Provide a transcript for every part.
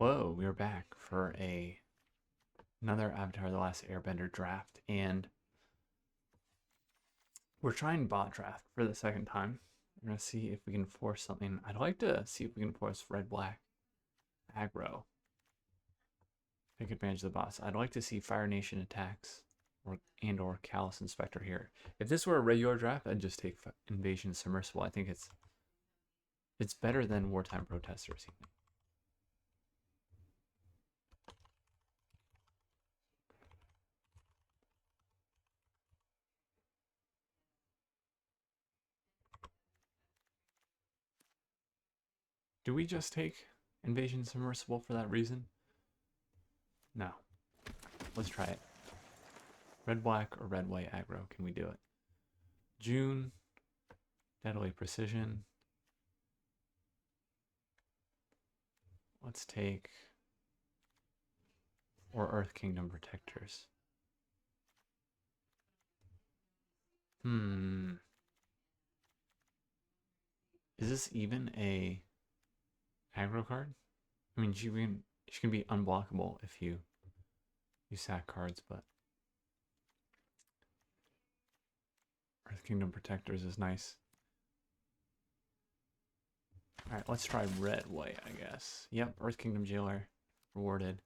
Whoa, we are back for another Avatar: The Last Airbender draft, and we're trying bot draft for the second time. We're gonna see if we can force something. I'd like to see if we can force red black aggro. Take advantage of the bots. I'd like to see Fire Nation attacks or Callous Inspector here. If this were a regular draft, I'd just take Invasion Submersible. I think it's better than Wartime Protesters. Do we just take Invasion Submersible for that reason? No. Let's try it. Red black or red white aggro. Can we do it? June. Deadly Precision. Let's take. Or Earth Kingdom Protectors. Is this even a aggro card? I mean, she can be unblockable if you sack cards, but Earth Kingdom Protectors is nice. Alright, let's try red white, I guess. Yep, Earth Kingdom Jailer rewarded.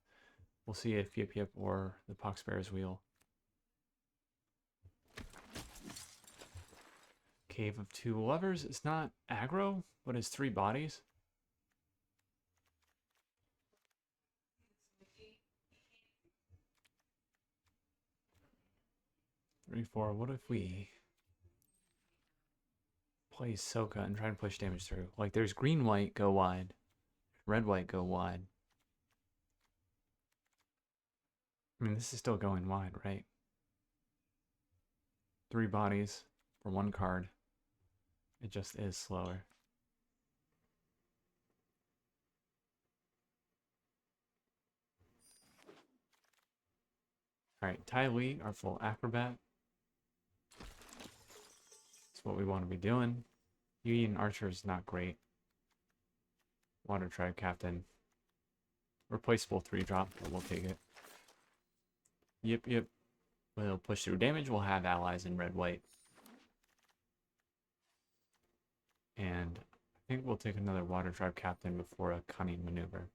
We'll see if Yip Yip or the Poxbearer's Wheel. Cave of Two Lovers. It's not aggro, but it's 3 bodies. Three, four. What if we play Soka and try to push damage through? Like, there's green, white, go wide. Red, white, go wide. I mean, this is still going wide, right? 3 bodies for 1 card. It just is slower. Alright, Ty Lee, our full acrobat. That's what we want to be doing. Union Archer is not great. Water Tribe Captain. Replaceable 3-drop, but we'll take it. Yep. We'll push through damage. We'll have allies in red, white. And I think we'll take another Water Tribe Captain before a cunning maneuver.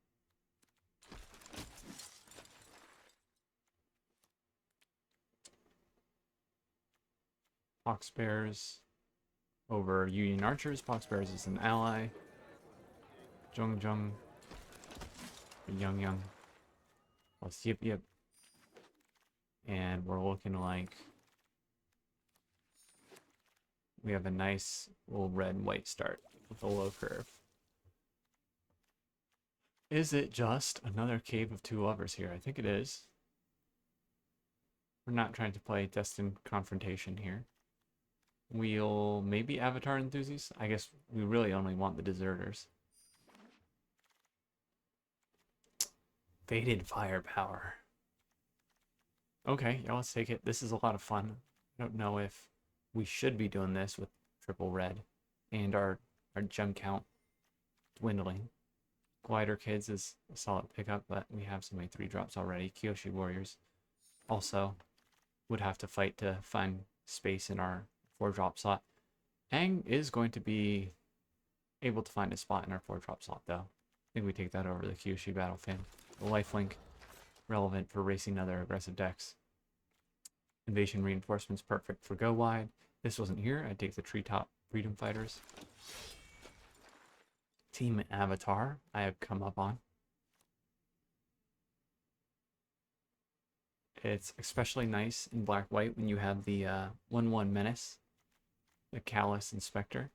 Poxbearers over Union Archers. Poxbearers is an ally. Jung. Young. Let's Yip. And we're looking like we have a nice little red and white start with a low curve. Is it just another Cave of Two Lovers here? I think it is. We're not trying to play Destined Confrontation here. We'll maybe Avatar Enthusiasts. I guess we really only want the Deserters. Faded Firepower. Okay, yeah, let's take it. This is a lot of fun. I don't know if we should be doing this with triple red and our gem count dwindling. Glider Kids is a solid pickup, but we have so many 3-drops already. Kyoshi Warriors also would have to fight to find space in our 4-drop slot. Aang is going to be able to find a spot in our 4-drop slot, though. I think we take that over the Kyoshi Battle Fan. The lifelink, relevant for racing other aggressive decks. Invasion Reinforcements, perfect for go wide. This wasn't here. I'd take the Treetop Freedom Fighters. Team Avatar, I have come up on. It's especially nice in black-white when you have the 1/1 Menace, the Callous Inspector.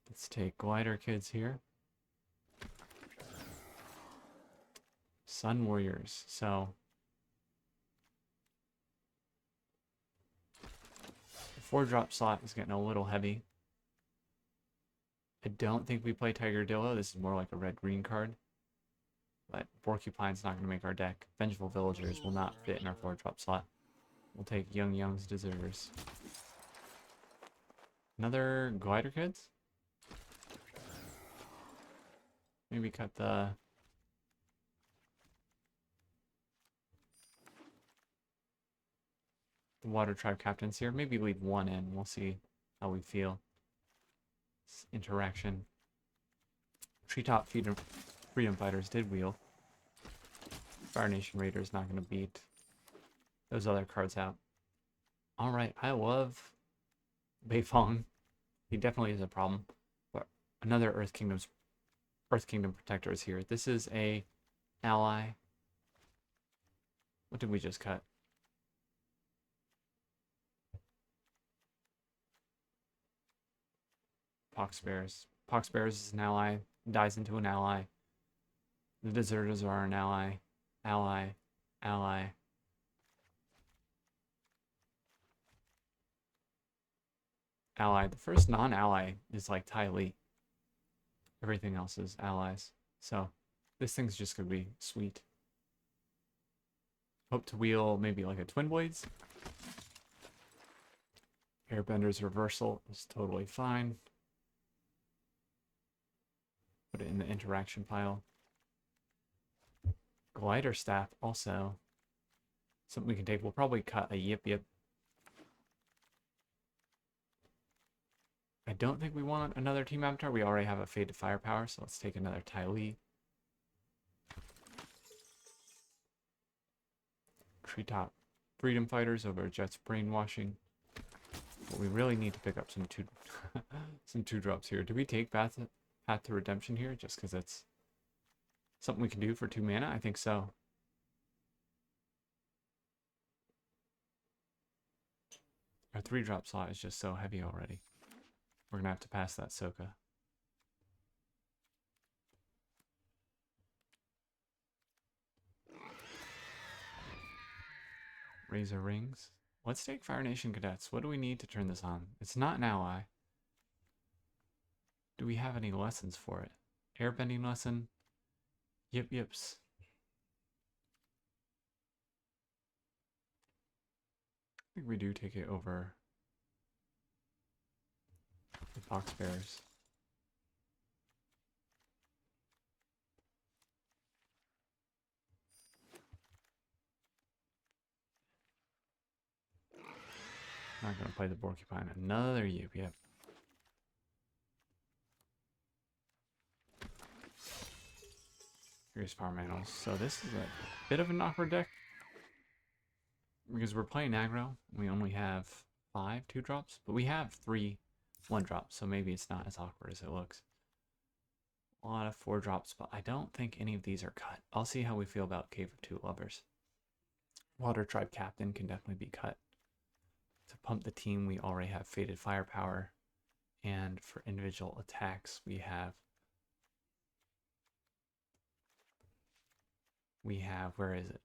Let's take Glider Kids here. Sun Warriors, so the 4-drop slot is getting a little heavy. I don't think we play Tiger Dillo. This is more like a red-green card. But Porcupine's not going to make our deck. Vengeful Villagers will not fit in our 4-drop slot. We'll take Young's Deserters. Another Glider Kids? Maybe cut the Water Tribe captains here. Maybe leave one in. We'll see how we feel. This interaction. Treetop Freedom Fighters did wheel. Fire Nation Raider is not going to beat those other cards out. Alright, I love Beifong. He definitely is a problem. But another Earth Kingdom Protector is here. This is a ally. What did we just cut? Pox Bears. Pox Bears is an ally. Dies into an ally. The Deserters are an ally. Ally. Ally. Ally. The first non-ally is like TLA. Everything else is allies. So this thing's just gonna be sweet. Hope to wheel maybe like a Twin Blades. Airbender's Reversal is totally fine. Put it in the interaction pile. Glider Staff also something we can take. We'll probably cut a Yip Yip. I don't think we want another Team Avatar. We already have a Faded Firepower, so let's take another Tylee. Treetop Freedom Fighters over Jet's Brainwashing. But we really need to pick up some two drops here. Do we take Path to Redemption here just because it's something we can do for 2 mana? I think so. Our 3-drop slot is just so heavy already. We're going to have to pass that Soka. Razor Rings. Let's take Fire Nation Cadets. What do we need to turn this on? It's not an ally. Do we have any lessons for it? Airbending lesson. Yip Yips. I think we do take it over the Pox Bears. Not going to play the Porcupine. Another Yip Yip. Here's Power Manuals. So this is a bit of an awkward deck. Because we're playing aggro. We only have 5 2-drops. But we have 3 1-drops. So maybe it's not as awkward as it looks. A lot of 4-drops. But I don't think any of these are cut. I'll see how we feel about Cave of Two Lovers. Water Tribe Captain can definitely be cut. To pump the team, we already have Faded Firepower. And for individual attacks, we have, where is it?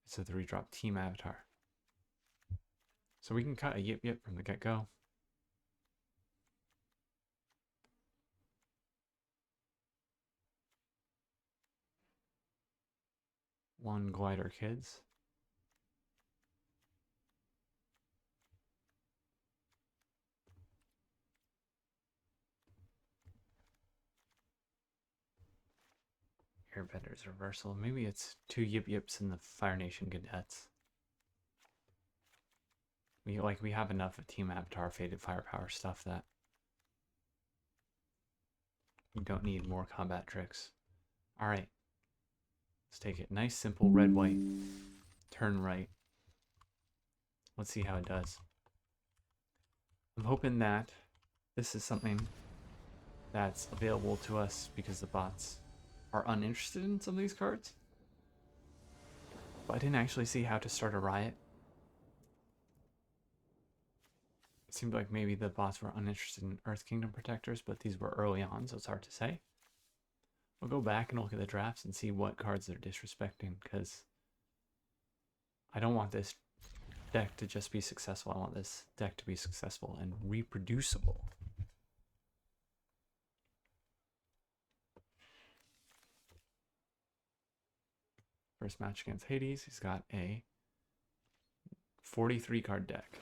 It's a 3-drop Team Avatar. So we can cut a Yip Yip from the get-go. One Glider Kids. Airbender's Reversal. Maybe it's 2 Yip Yips and the Fire Nation Cadets. We have enough of Team Avatar Faded Firepower stuff that we don't need more combat tricks. Alright. Let's take it. Nice, simple, red, white. Turn right. Let's see how it does. I'm hoping that this is something that's available to us because the bots are uninterested in some of these cards. But I didn't actually see how to start a riot. It seemed like maybe the bots were uninterested in Earth Kingdom Protectors, but these were early on, so it's hard to say. We'll go back and look at the drafts and see what cards they're disrespecting, because I don't want this deck to just be successful. I want this deck to be successful and reproducible. First match against Hades, he's got a 43 card deck.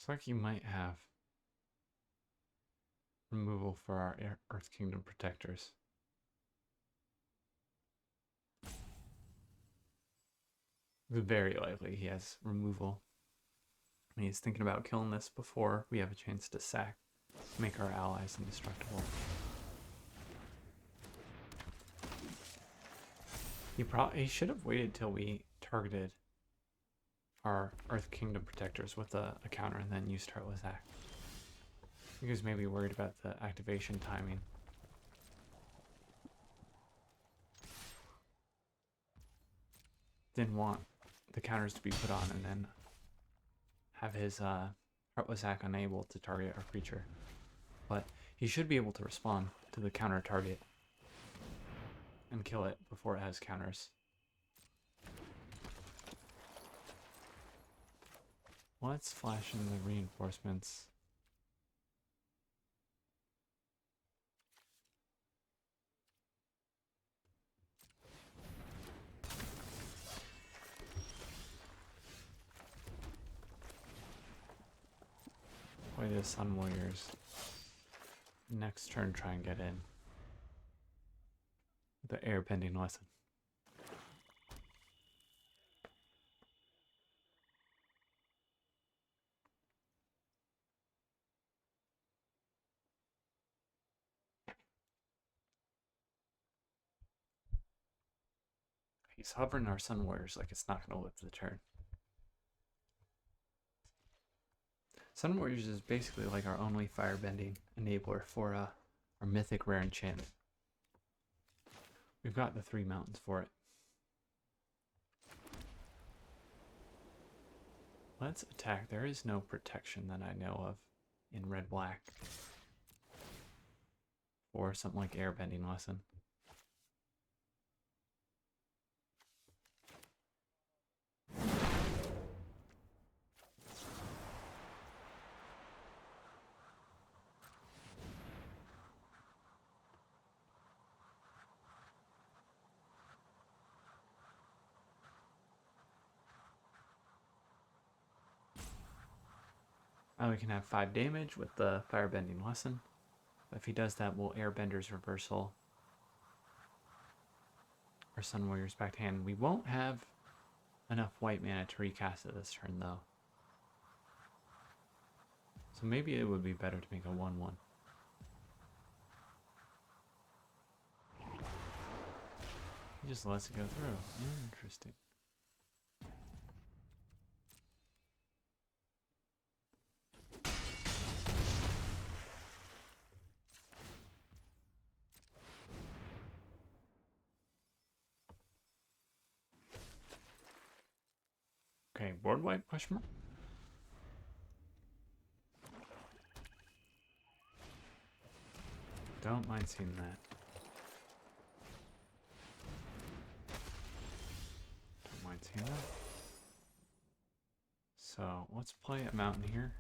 Looks like you might have removal for our Earth Kingdom protectors. Very likely he has removal. And he's thinking about killing this before we have a chance to sack, make our allies indestructible. He should have waited till we targeted our Earth Kingdom protectors with a counter and then used Heartless Act. He was maybe worried about the activation timing. Didn't want the counters to be put on and then have his Heartless Act unable to target our creature. But he should be able to respond to the counter target and kill it before it has counters. Let's flash in the reinforcements. Play the Sun Warriors. Next turn, try and get in. The airbending lesson. He's hovering our Sun Warriors like it's not going to live the turn. Sun Warriors is basically like our only firebending enabler for our mythic rare enchant. We've got the 3 mountains for it. Let's attack. There is no protection that I know of in red-black or something like airbending lesson. We can have 5 damage with the firebending lesson. If he does that, we'll Airbender's Reversal our Sun Warriors back to hand. We won't have enough white mana to recast it this turn, though. So maybe it would be better to make a 1/1. He just lets it go through. Interesting. Okay, board wipe, question mark? Don't mind seeing that. Don't mind seeing that. So let's play a mountain here.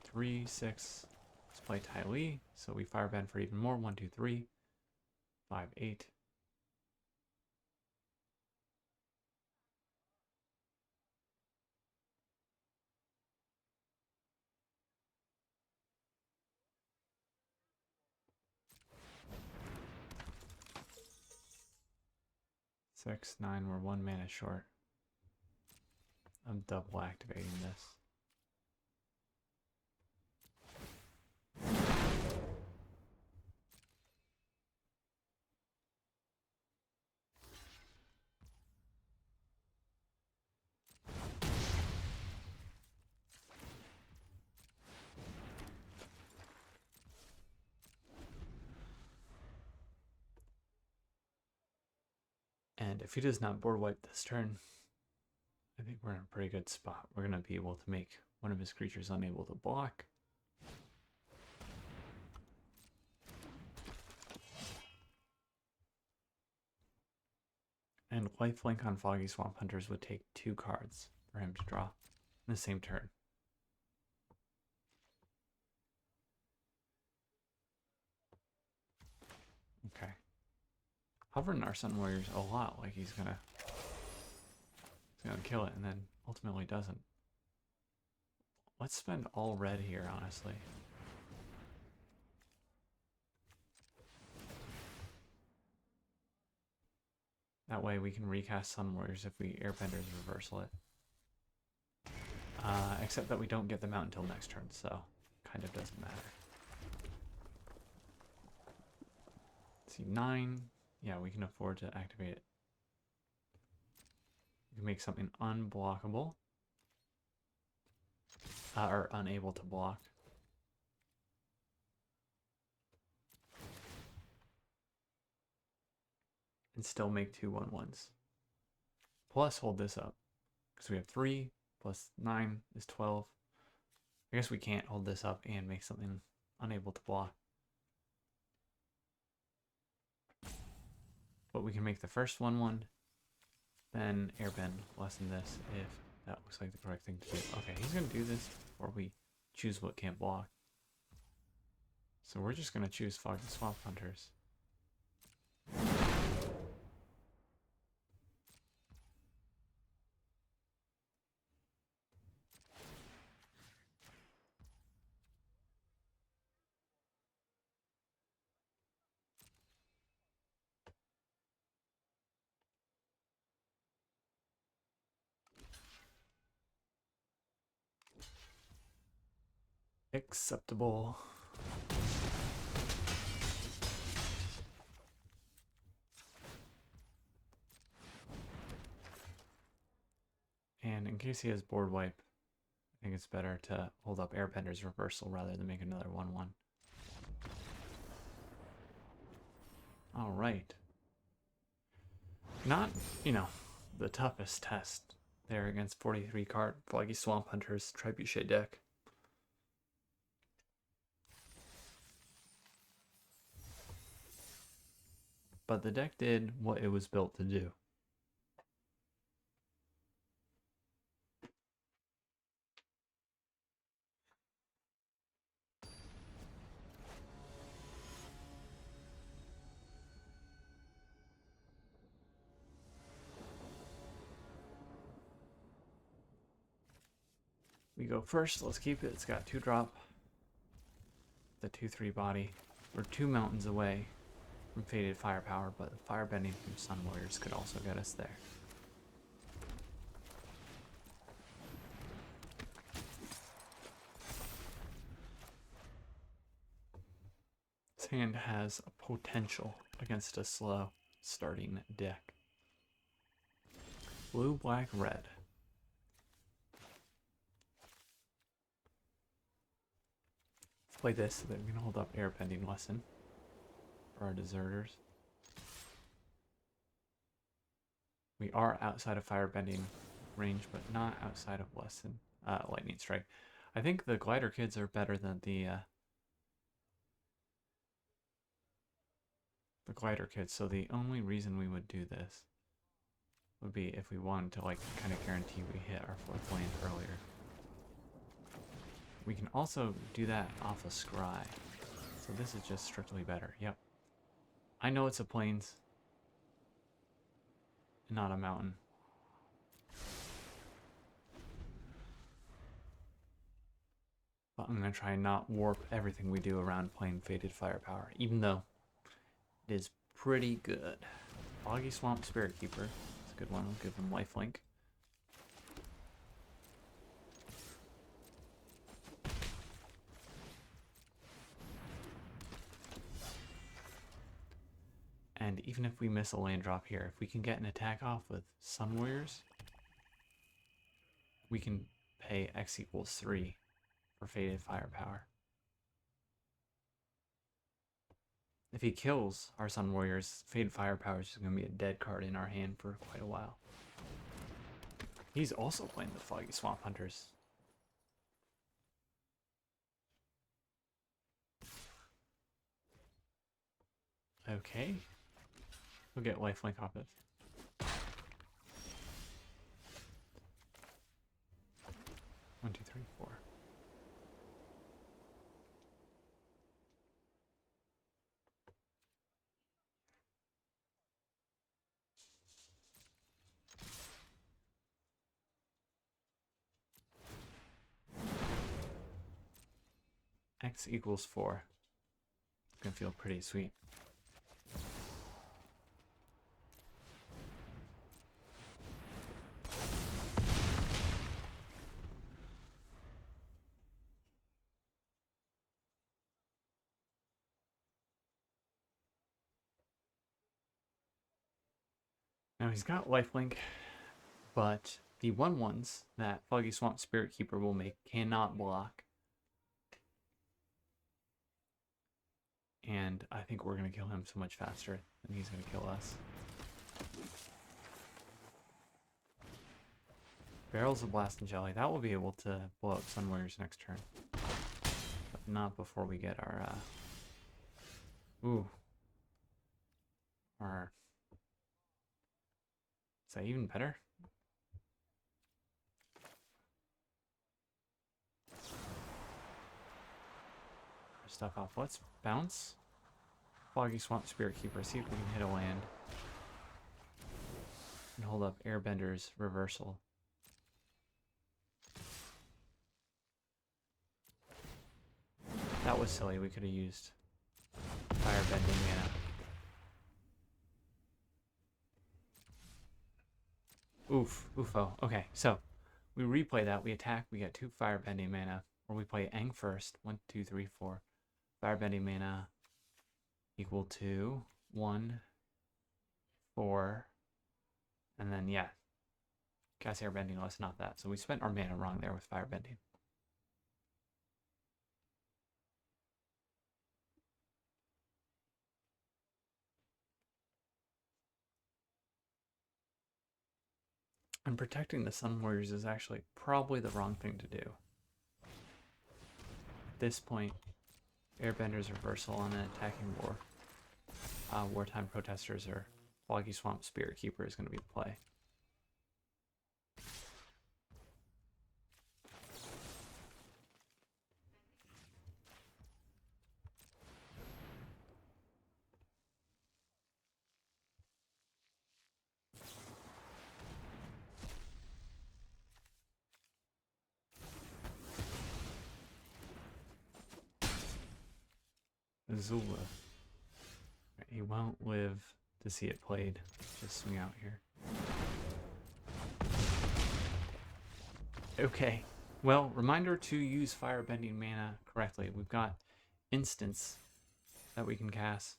3, 6. Let's play TLA. So we firebend for even more. 1, 2, 3, 5, 8. Six, 9, we're 1 mana short. I'm double activating this. And if he does not board wipe this turn, I think we're in a pretty good spot. We're going to be able to make one of his creatures unable to block. And lifelink on Foggy Swamp Hunters would take 2 cards for him to draw in the same turn. Okay. Hovering our Sun Warriors a lot, like he's gonna kill it, and then ultimately doesn't. Let's spend all red here, honestly. That way we can recast Sun Warriors if we Airbenders reversal it. Except that we don't get them out until next turn, so kind of doesn't matter. Let's see, 9. Yeah, we can afford to activate it. We can make something unblockable. Or unable to block. And still make 2 1/1s. Plus hold this up. Because we have 3 plus 9 is 12. I guess we can't hold this up and make something unable to block. But we can make the first 1/1, then airbend less than this if that looks like the correct thing to do. Okay, he's going to do this before we choose what can't block. So we're just going to choose Foggy Swamp Hunters. Acceptable. And in case he has board wipe, I think it's better to hold up Airbender's reversal rather than make another 1/1. Alright. Not, the toughest test there against 43 card Foggy Swamp Hunters Trebuchet deck. But the deck did what it was built to do. We go first, let's keep it. It's got 2-drop. The 2/3 body. We're 2 mountains away from Faded Firepower, but Firebending from Sun Warriors could also get us there. This hand has a potential against a slow starting deck. Blue, black, red. Let's play this so that we can hold up Airbending Lesson for our deserters. We are outside of Firebending range, but not outside of Lesson. Lightning Strike. I think the Glider Kids are better than the Glider Kids, so the only reason we would do this would be if we wanted to kind of guarantee we hit our 4th land earlier. We can also do that off a Scry, so this is just strictly better. Yep. I know it's a plains and not a mountain. But I'm going to try and not warp everything we do around playing Faded Firepower, even though it is pretty good. Foggy Swamp Spirit Keeper. It's a good one. I'll give him lifelink. And even if we miss a land drop here, if we can get an attack off with Sun Warriors, we can pay X equals 3 for Faded Firepower. If he kills our Sun Warriors, Faded Firepower is just going to be a dead card in our hand for quite a while. He's also playing the Foggy Swamp Hunters. Okay. We'll get lifelink off it. One, two, three, four. X equals 4. It's gonna feel pretty sweet. Now he's got lifelink, but the 1/1s that Foggy Swamp Spirit Keeper will make cannot block. And I think we're going to kill him so much faster than he's going to kill us. Barrels of Blast and Jelly. That will be able to blow up Sun Warriors next turn. But not before we get our... Our... Is that even better? Stuff off. Let's bounce. Foggy Swamp Spirit Keeper. See if we can hit a land. And hold up Airbender's Reversal. That was silly. We could have used Firebending mana. Oof. Oofo. Okay, so we replay that. We attack. We get 2 Firebending mana. Or we play Aang first. 1, 2, 3, 4. Firebending mana equal to 1, 4, and then, yeah, cast Airbending. Let's not that. So we spent our mana wrong there with Firebending. And protecting the Sun Warriors is actually probably the wrong thing to do. At this point, Airbender's Reversal on an attacking war. Wartime Protesters or Foggy Swamp Spirit Keeper is going to be the play. Azula. He won't live to see it played. Just swing out here. Okay. Well, reminder to use Firebending mana correctly. We've got instants that we can cast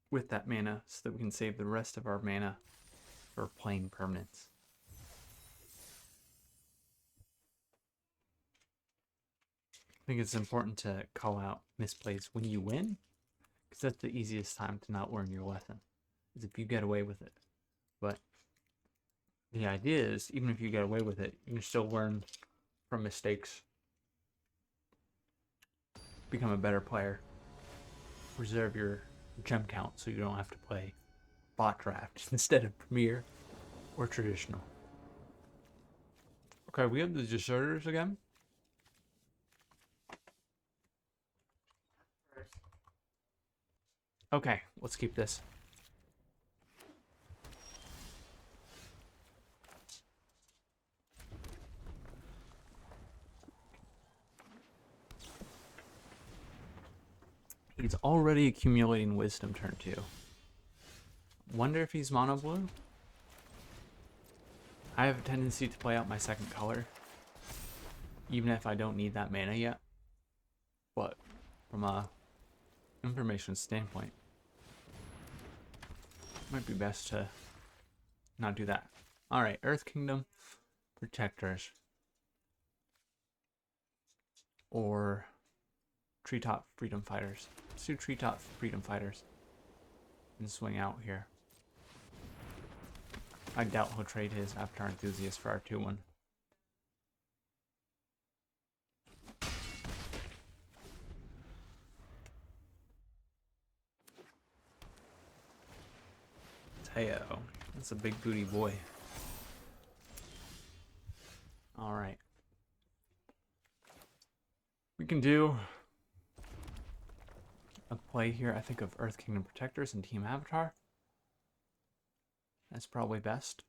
with that mana so that we can save the rest of our mana for playing permanents. I think it's important to call out misplays when you win, because that's the easiest time to not learn your lesson, is if you get away with it. But the idea is, even if you get away with it, you can still learn from mistakes, become a better player, reserve your gem count so you don't have to play bot draft instead of Premier or traditional. Okay, we have the deserters again. Okay, let's keep this. He's already accumulating wisdom turn 2. Wonder if he's mono blue? I have a tendency to play out my second color, even if I don't need that mana yet. But from a information standpoint, it might be best to not do that. Alright, Earth Kingdom Protectors. Or Treetop Freedom Fighters. Let's do Treetop Freedom Fighters and swing out here. I doubt he'll trade his Avatar Enthusiast for our 2-1. Teo. That's a big booty boy. Alright. We can do a play here, I think, of Earth Kingdom Protectors and Team Avatar. That's probably best.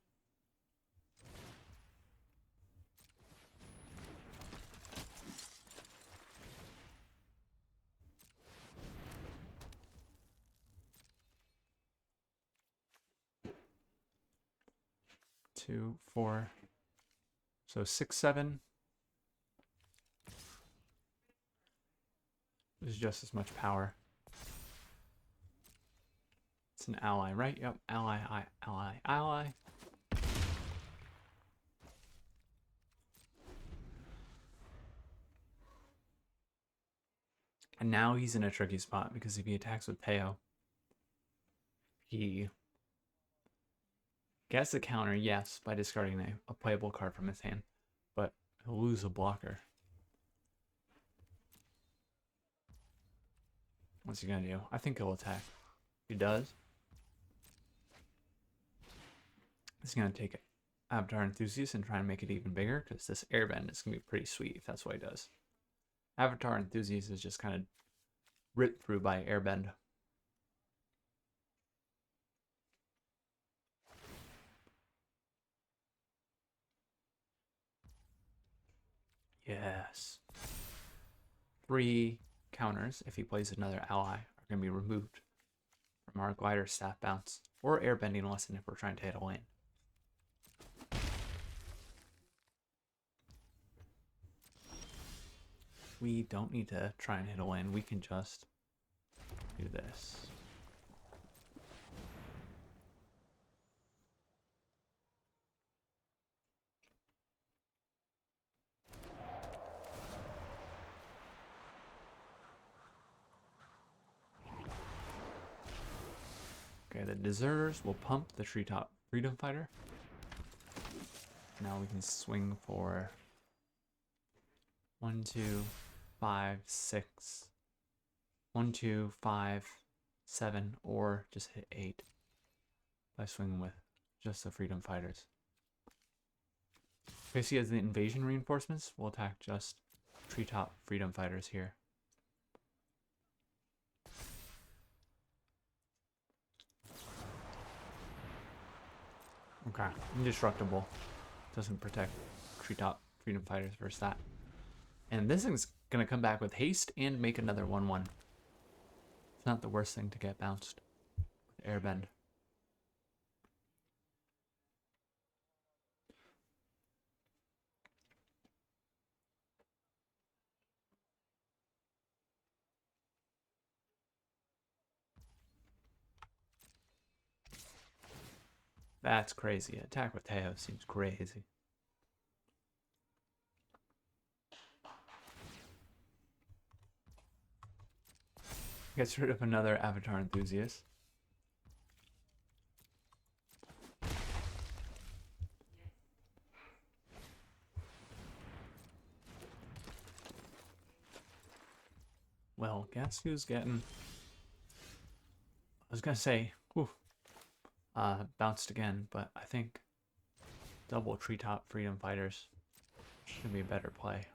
2, 4. So 6, 7 is just as much power. It's an ally, right? Yep, ally, ally, ally. And now he's in a tricky spot because if he attacks with Teo, he gets a counter, yes, by discarding a playable card from his hand, but he'll lose a blocker. What's he gonna do? I think he'll attack. He does. He's gonna take Avatar Enthusiast and try and make it even bigger because this airbend is gonna be pretty sweet if that's what he does. Avatar Enthusiast is just kind of ripped through by airbend. Yes. 3 counters, if he plays another ally, are going to be removed from our glider staff bounce or airbending lesson if we're trying to hit a lane. We don't need to try and hit a lane. We can just do this. Okay, the deserters will pump the treetop freedom fighter. Now we can swing for 1, 2, 5, 6, 1, 2, 5, 7, or just hit 8 by swinging with just the freedom fighters. Okay, so he has the invasion reinforcements. We'll attack just treetop freedom fighters here. Okay, indestructible. Doesn't protect treetop freedom fighters versus that. And this thing's gonna come back with haste and make another 1/1. It's not the worst thing to get bounced with airbend. That's crazy. Attack with Teo seems crazy. Gets rid of another Avatar Enthusiast. Well, guess who's getting... I was gonna say, whew, bounced again, but I think double treetop freedom fighters should be a better play.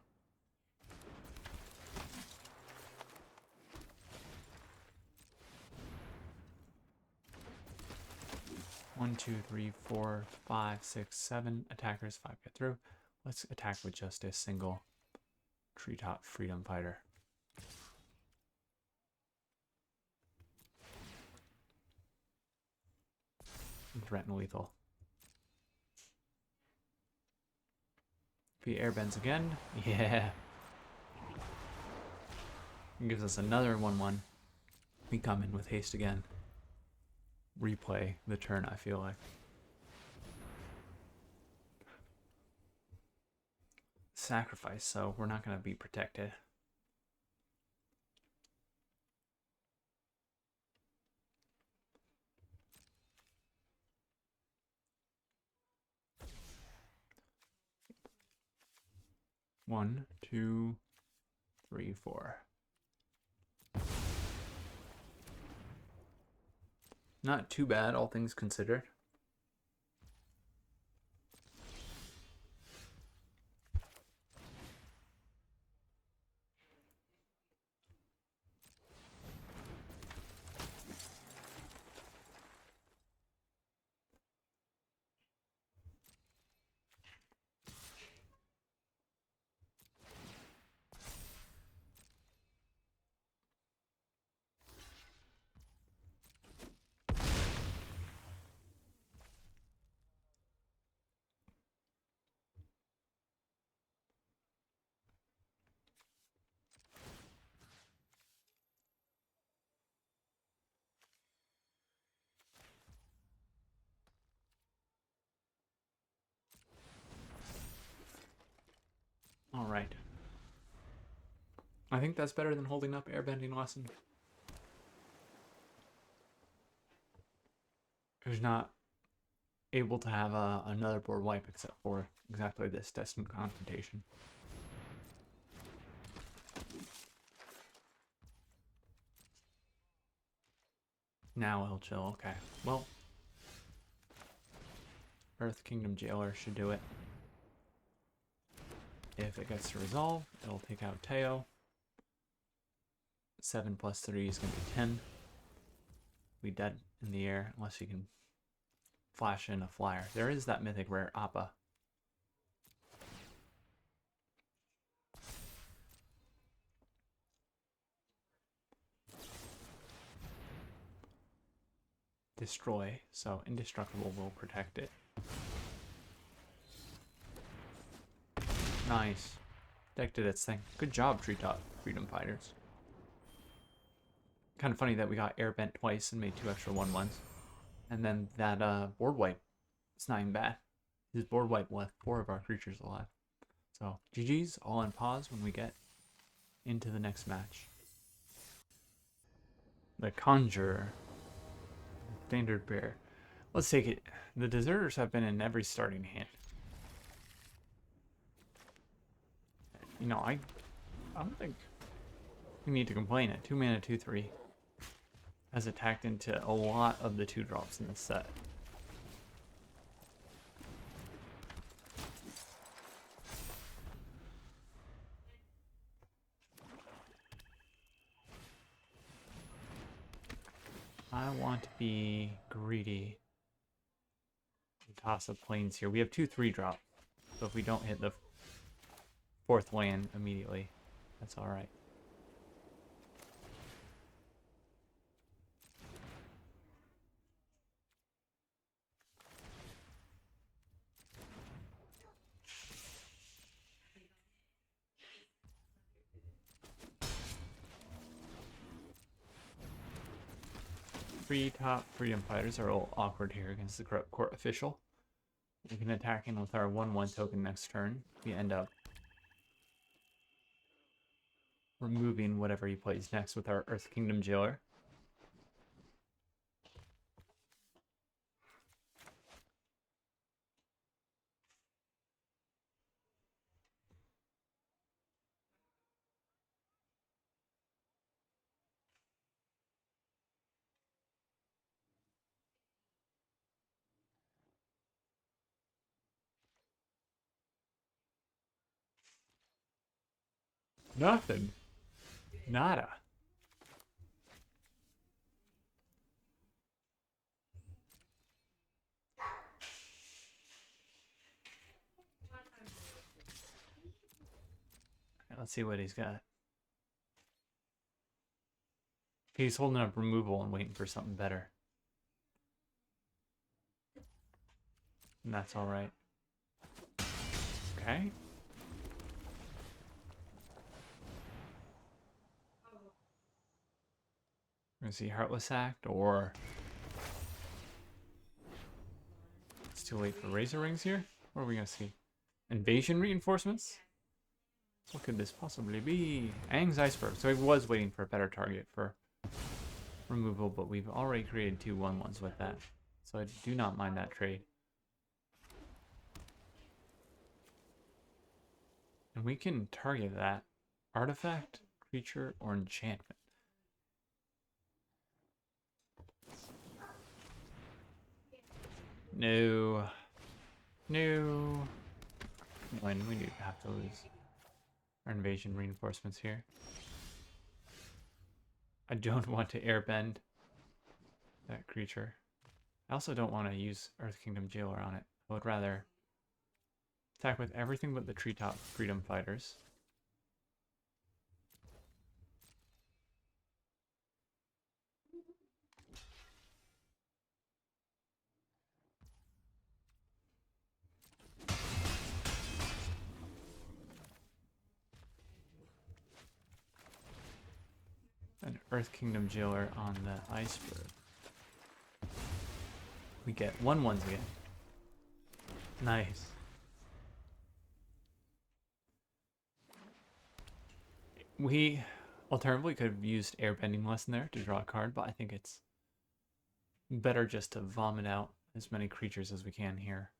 One, 2, 3, 4, 5, 6, 7 attackers, 5 get through. Let's attack with just a single treetop freedom fighter. Threaten lethal. If he airbends again, yeah. It gives us another 1/1. We come in with haste again. Replay the turn, I feel like. Sacrifice, so we're not going to be protected. One, 2, 3, 4. Not too bad, all things considered. I think that's better than holding up Airbending Lesson. Who's not able to have another board wipe except for exactly this Destined Confrontation. Now he'll chill. Okay. Well, Earth Kingdom Jailer should do it. If it gets to resolve, it'll take out Teo. 7 plus 3 is going to be 10. We dead in the air unless you can flash in a flyer. There is that mythic rare Appa. Destroy, so Indestructible will protect it. Nice. Deck did its thing. Good job, Treetop Freedom Fighters. Kind of funny that we got Airbent twice and made 2 extra 1/1s. And then that board wipe, it's not even bad. His board wipe left 4 of our creatures alive. So GG's, all on pause when we get into the next match. The Conjurer. Standard Bear. Let's take it. The Deserters have been in every starting hand. You know, I don't think we need to complain. At 2 mana, 2/3 has attacked into a lot of the 2-drops in this set. I want to be greedy and toss up planes here. We have 2 3-drop, so if we don't hit the 4th land immediately, that's all right. Top Freedom Fighters are a little awkward here against the Corrupt Court Official. We can attack in with our 1/1 token next turn. We end up removing whatever he plays next with our Earth Kingdom Jailer. Nothing. Nada. Let's see what he's got. He's holding up removal and waiting for something better. And that's alright. Okay. We're gonna see Heartless Act, or it's too late for Razor Rings here. What are we gonna see? Invasion reinforcements? What could this possibly be? Aang's Iceberg. So he was waiting for a better target for removal, but we've already created 2 1/1s with that. So I do not mind that trade. And we can target that artifact, creature, or enchantment. No. No. When we do have to lose our invasion reinforcements here. I don't want to airbend that creature. I also don't want to use Earth Kingdom Jailer on it. I would rather attack with everything but the Treetop Freedom Fighters. An Earth Kingdom Jailer on the Iceberg. We get 1/1s again. Nice. We alternatively could have used Airbending Lesson there to draw a card, but I think it's better just to vomit out as many creatures as we can here.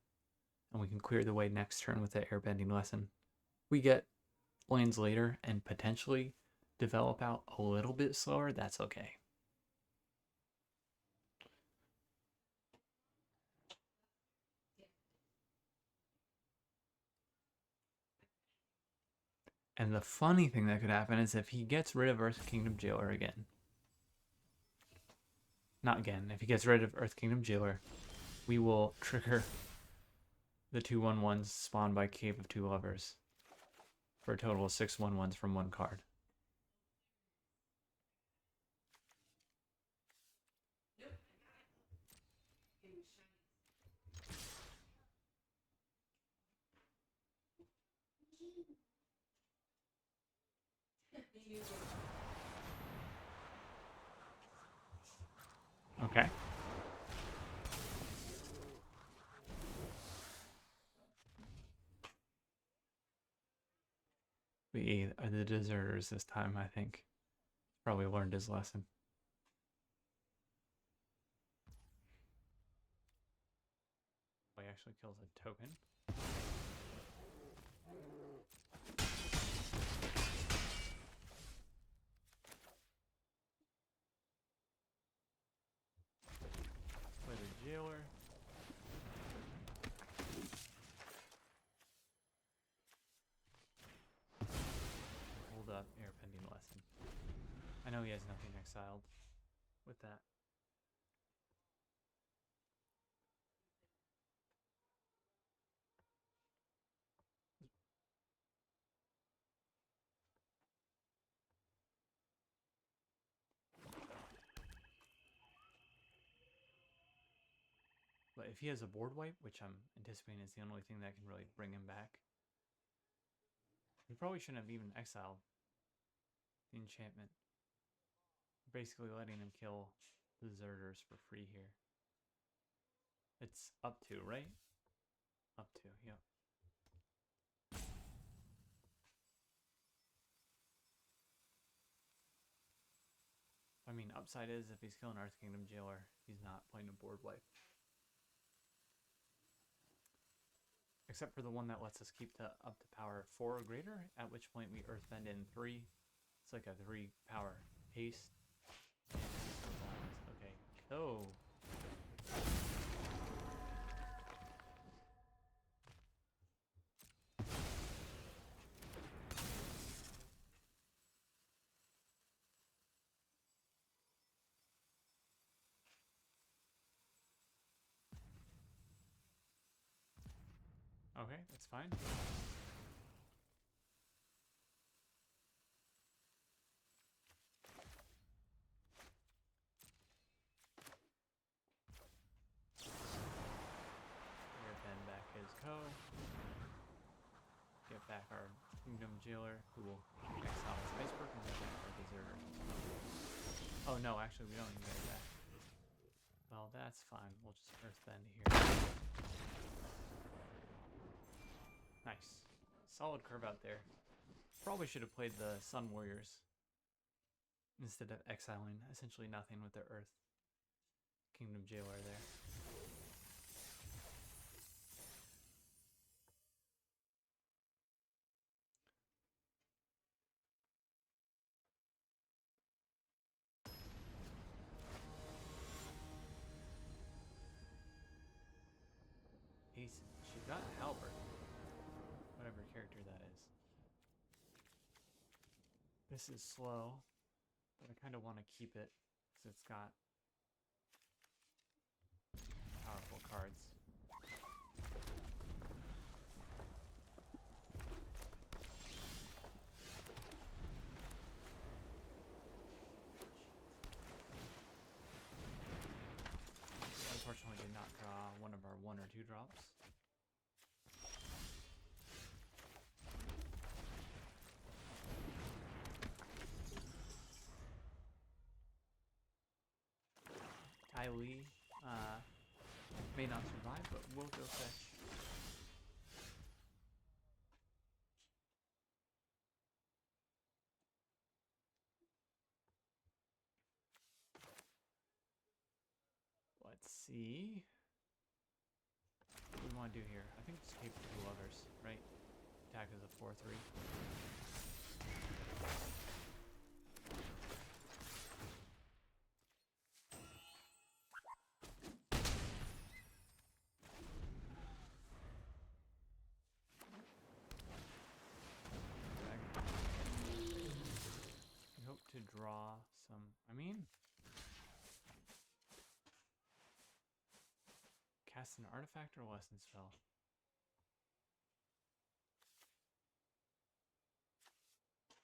And we can clear the way next turn with the Airbending Lesson. We get lands later and potentially develop out a little bit slower, that's okay. And the funny thing that could happen is if he gets rid of Earth Kingdom Jailer again. Not again. If he gets rid of Earth Kingdom Jailer, we will trigger the 2/1/1s spawned by Cave of Two Lovers for a total of 6 1/1s from one card. Okay. We are the deserters this time, I think. Probably learned his lesson. He actually kills a token. Play the Jailer. Hold up Airbending Lesson. I know he has nothing exiled with that. But if he has a board wipe, which I'm anticipating is the only thing that can really bring him back, we probably shouldn't have even exiled the enchantment. We're basically letting him kill the deserters for free here. It's up to, right? Up to, yep. I mean, upside is if he's killing Earth Kingdom Jailer, he's not playing a board wipe. Except for the one that lets us keep to up to power 4 or greater, at which point we Earthbend in 3. It's like a 3 power haste. Okay. Oh. Okay, that's fine. Airbend back his co. Get back our Kingdom Jailer, who will exile his Iceberg and get back our Deserter. Oh no, actually we don't even get it back. Well, that's fine. We'll just Earthbend here. Nice. Solid curve out there. Probably should have played the Sun Warriors instead of exiling essentially nothing with the Earth Kingdom Jailer there. She's got Halberd. Whatever character that is. This is slow, but I kind of want to keep it because it's got powerful cards. Unfortunately, did not draw one of our 1 or 2 drops. TLA may not survive, but will go fetch. Let's see. What do we want to do here? I think just keep 2 others, right? Attack is a 4-3. We hope to draw some. I mean, cast an artifact or lesson spell.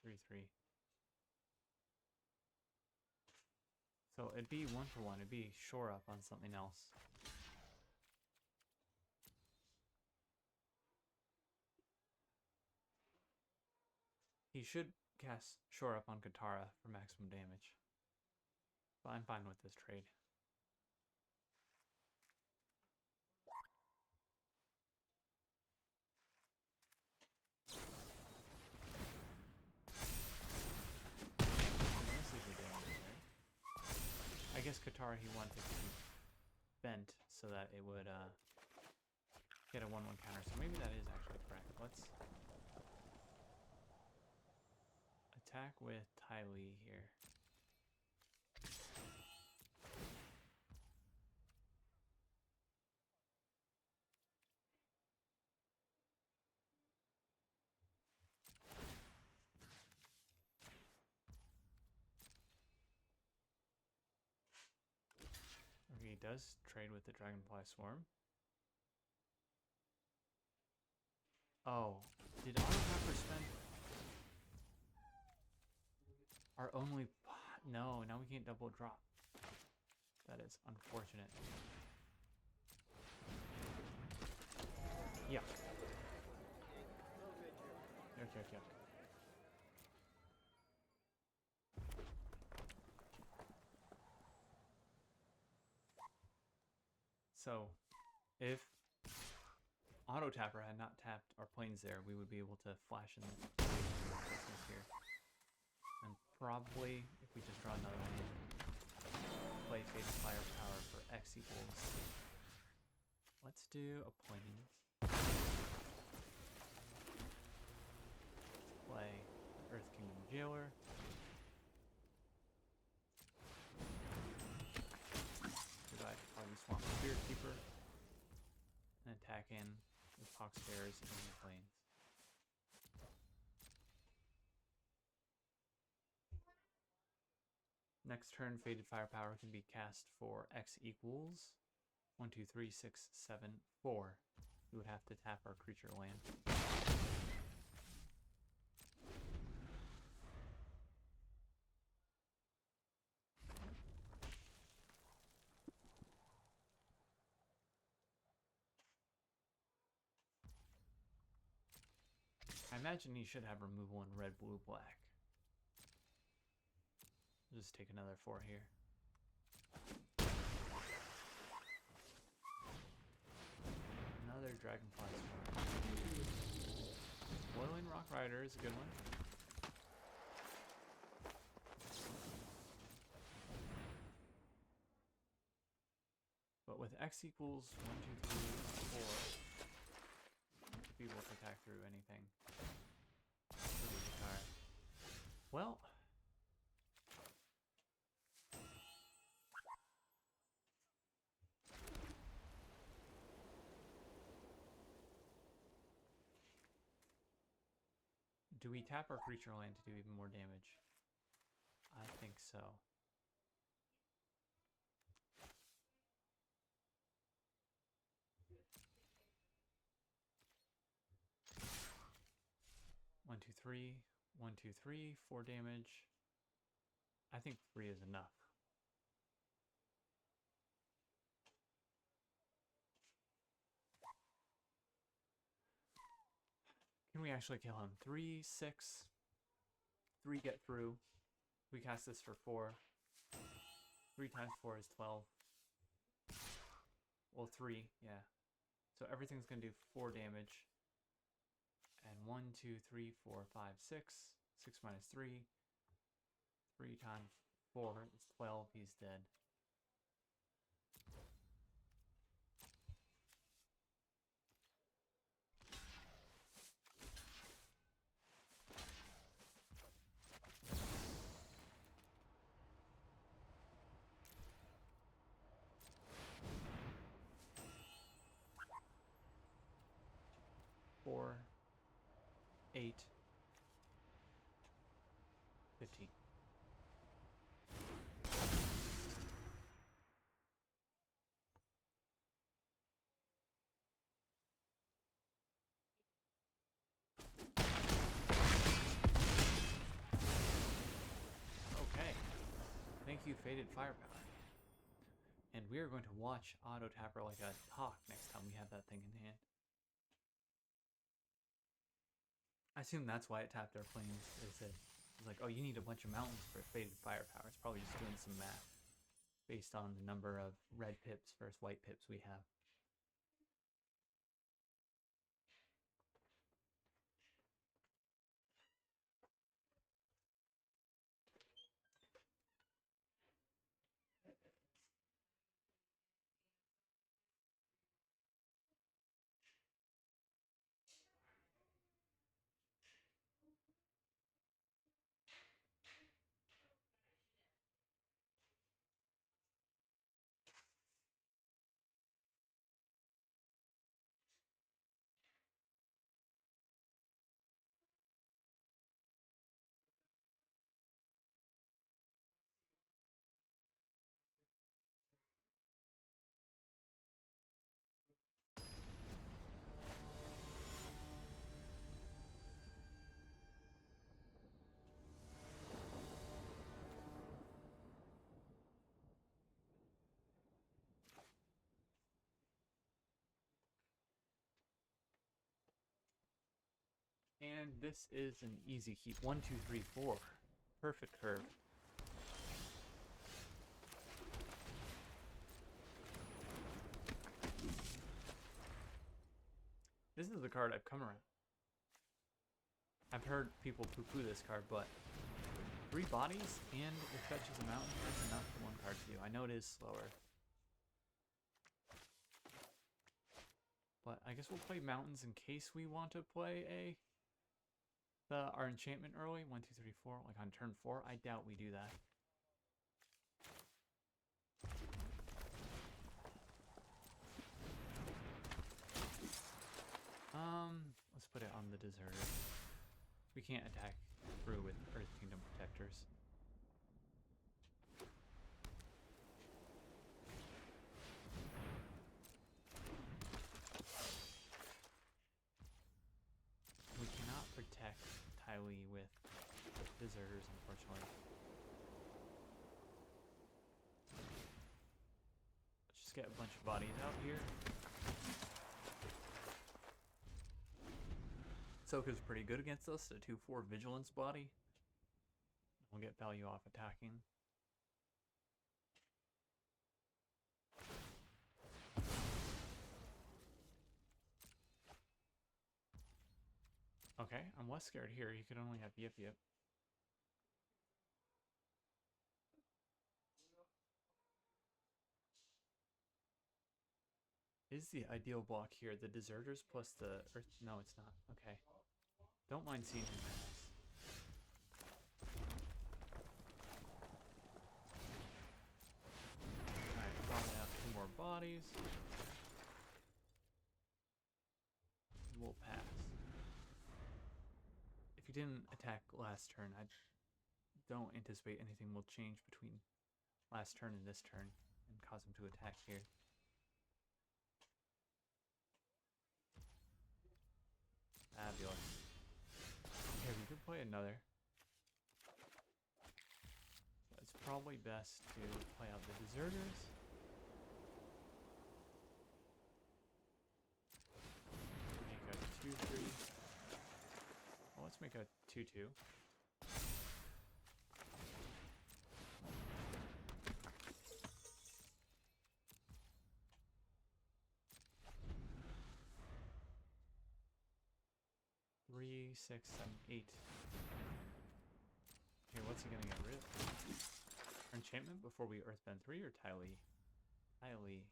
Three. So it'd be 1-for-1. It'd be shore up on something else. He should cast shore up on Katara for maximum damage. But I'm fine with this trade. I guess Katara he wanted to be bent so that it would get a 1-1 counter. So maybe that is actually correct. Let's attack with TLA here. Okay, he does trade with the Dragonfly Swarm. Oh, did Autopepper spend our only... No, now we can't double drop. That is unfortunate. Yeah. Yuck. So, if Auto Tapper had not tapped our planes there, we would be able to flash in the here. And probably, if we just draw another one, play Fate of Firepower for X equals. Let's do a plane. Play Earth Kingdom Jailer. Goodbye, Harvey Swamp Spirit Keeper. And attack in with Hawk Stairs and the planes. Next turn, Fated Firepower can be cast for X equals 1, 2, 3, 6, 7, 4. We would have to tap our creature land. I imagine he should have removal in red, blue, black. I'll just take another 4 here. Another Dragonfly Swarm. Boiling Rock Rider is a good one. But with X equals 1, 2, 3, 4, to be able to attack through anything. Well, do we tap our creature land to do even more damage? I think so. One, two, three. 1, 2, 3, 4 damage. I think 3 is enough. Can we actually kill him? 3, 6. 3 get through. We cast this for 4. 3 times 4 is 12. Well, 3, yeah. So everything's going to do 4 damage. And 1, 2, 3, 4, 5, 6. 6 minus 3. 3 times 4 is 12. He's dead. 8, 15. Okay. Thank you, Faded Firepower. And we are going to watch Auto Tapper like a hawk next time we have that thing in hand. I assume that's why it tapped our planes. Is it was like, oh, you need a bunch of mountains for Faded Firepower. It's probably just doing some math based on the number of red pips versus white pips we have. And this is an easy keep. 1, 2, 3, 4. Perfect curve. This is the card I've come around. I've heard people poo-poo this card, but 3 bodies and it fetches a mountain. That's enough for one card to do. I know it is slower. But I guess we'll play mountains in case we want to play our enchantment early. 1, 2, 3, 4, like on turn 4. I doubt we do that. Let's put it on the deserter. We can't attack through with Earth Kingdom Protectors. We cannot protect TLA with deserters, unfortunately. Let's just get a bunch of bodies out here. Soka's pretty good against us, a 2/4 vigilance body. We'll get value off attacking. Okay, I'm less scared here. He could only have Yip Yip. Is the ideal block here the deserters plus the earth? No, it's not. Okay. Don't mind seeing him pass. Alright, probably have 2 more bodies. We'll pass. If you didn't attack last turn, I don't anticipate anything will change between last turn and this turn and cause him to attack here. Fabulous. Okay, we could play another. So it's probably best to play out the deserters. Make a 2/3. Well, let's make a 2/2. Three, 6, 7, 8. Okay, what's he gonna get rid of? Enchantment before we Earthbend 3 or TLA? TLA.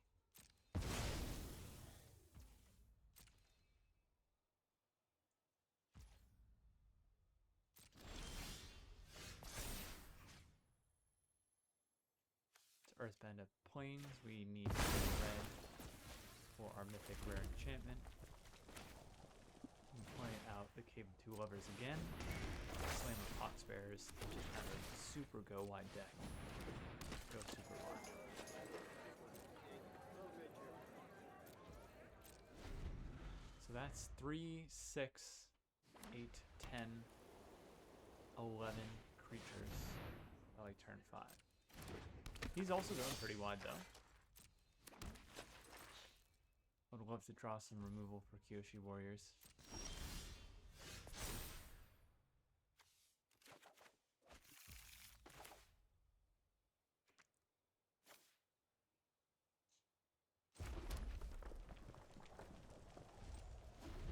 To Earthbend of Plains, we need red for our mythic rare enchantment. And play out the the Cave of Two Lovers again. Slam of Pox Bears. Just have a super go wide deck. Go super wide. So that's 3, 6, 8, 10, 11 creatures by like turn 5. He's also going pretty wide though. Would love to draw some removal for Kyoshi Warriors.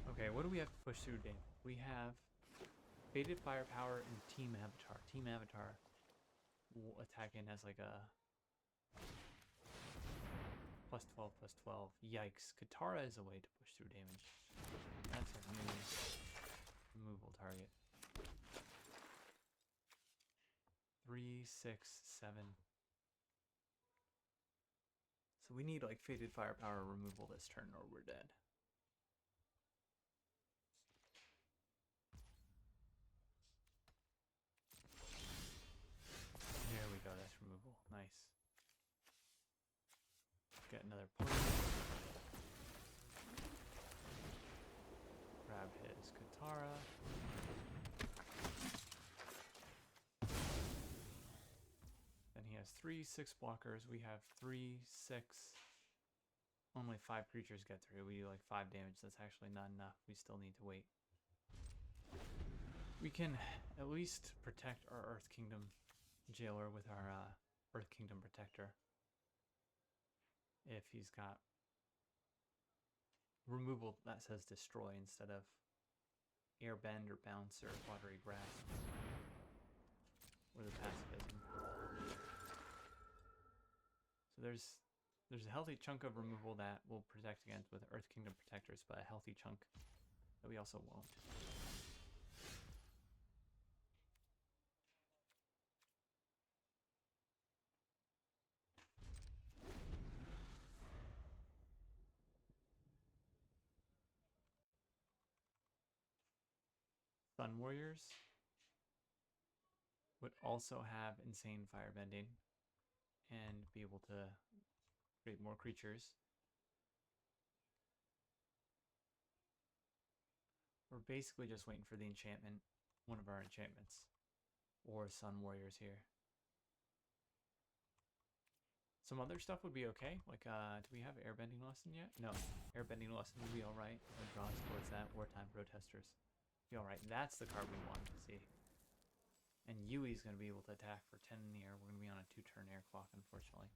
Okay, what do we have to push through, Dave? We have Faded Firepower and Team Avatar. Team Avatar will attack in as like a +12/+12. Yikes. Katara is a way to push through damage. That's a new removal target. 3, 6, 7. So we need like Faded Firepower removal this turn or we're dead. There we go, that's removal. Nice. Get another point. Grab his Katara. Then he has 3, 6 blockers. We have 3, 6. Only 5 creatures get through. We do like 5 damage. That's actually not enough. We still need to wait. We can at least protect our Earth Kingdom Jailer with our Earth Kingdom Protector. If he's got removal that says destroy instead of Airbend or Bounce or Watery Grasp. Or the pacifism. So there's a healthy chunk of removal that we'll protect against with Earth Kingdom Protectors, but a healthy chunk that we also won't. Sun Warriors would also have insane firebending and be able to create more creatures. We're basically just waiting for the enchantment, one of our enchantments, or Sun Warriors here. Some other stuff would be okay, like do we have Airbending Lesson yet? No, Airbending Lesson would be alright. We'll draw us towards that. Wartime Protesters. Be alright, that's the card we want to see. And Yui's going to be able to attack for 10 in the air. We're going to be on a 2-turn air clock, unfortunately.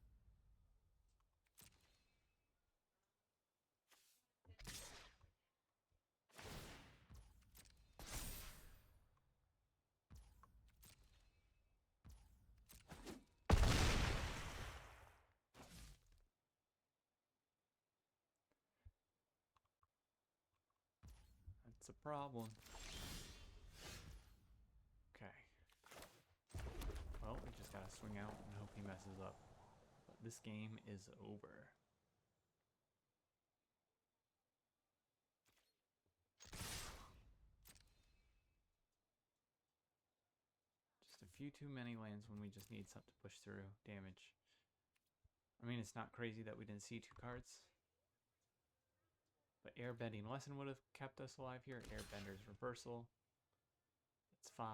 That's a problem. Okay. Well, we just gotta swing out and hope he messes up. But this game is over. Just a few too many lands when we just need something to push through damage. I mean, it's not crazy that we didn't see 2 cards. But Airbending Lesson would have kept us alive here. Airbender's Reversal. It's 5.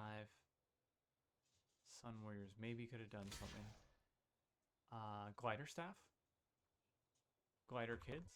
Sun Warriors maybe could have done something. Glider Staff. Glider Kids.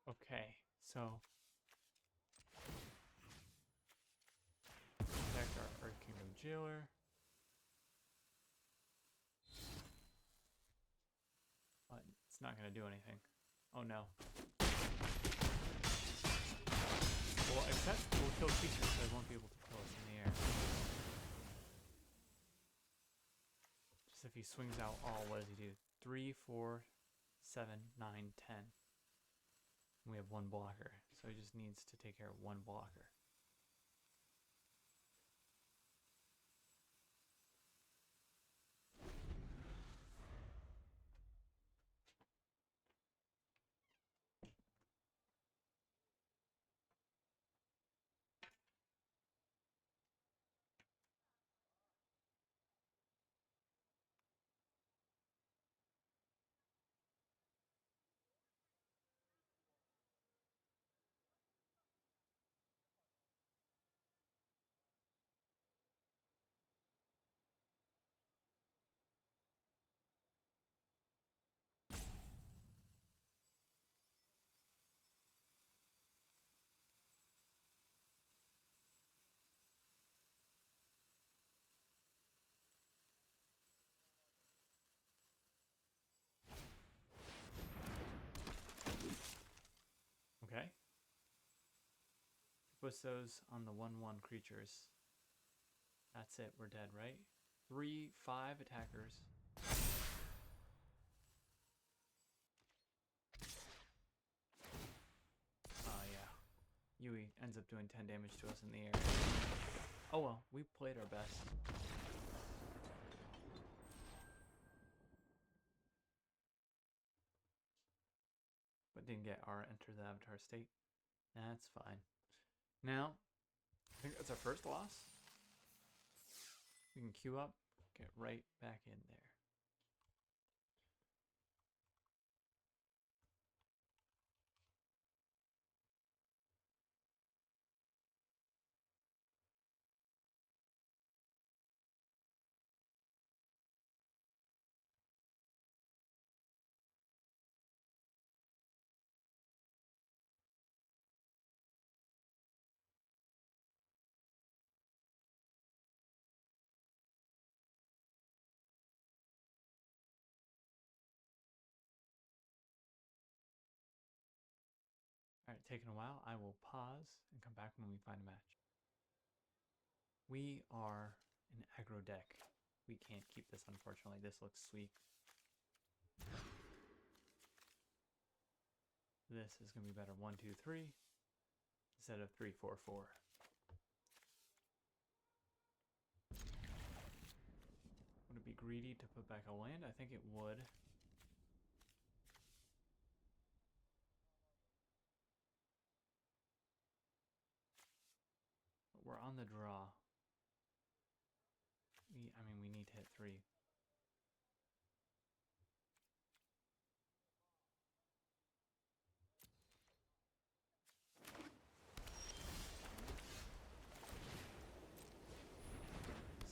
Okay, so protect our Earth Kingdom Jailer. But it's not going to do anything. Oh no. Well, except we'll kill creatures, so they won't be able to kill us in the air. Just if he swings out all, what does he do? 3, 4, 7, 9, 10. We have one blocker, so he just needs to take care of one blocker. Okay. Push those on the 1/1 creatures. That's it, we're dead, right? 3, 5 attackers. Yeah. Yui ends up doing 10 damage to us in the air. Oh well, we played our best. But didn't get our enter the avatar state. That's fine. Now, I think that's our first loss. We can queue up, get right back in there. Alright, taking a while. I will pause and come back when we find a match. We are an aggro deck. We can't keep this, unfortunately. This looks sweet. This is going to be better. 1, 2, 3 instead of 3, 4, 4. Would it be greedy to put back a land? I think it would. But we're on the draw. We need to hit 3.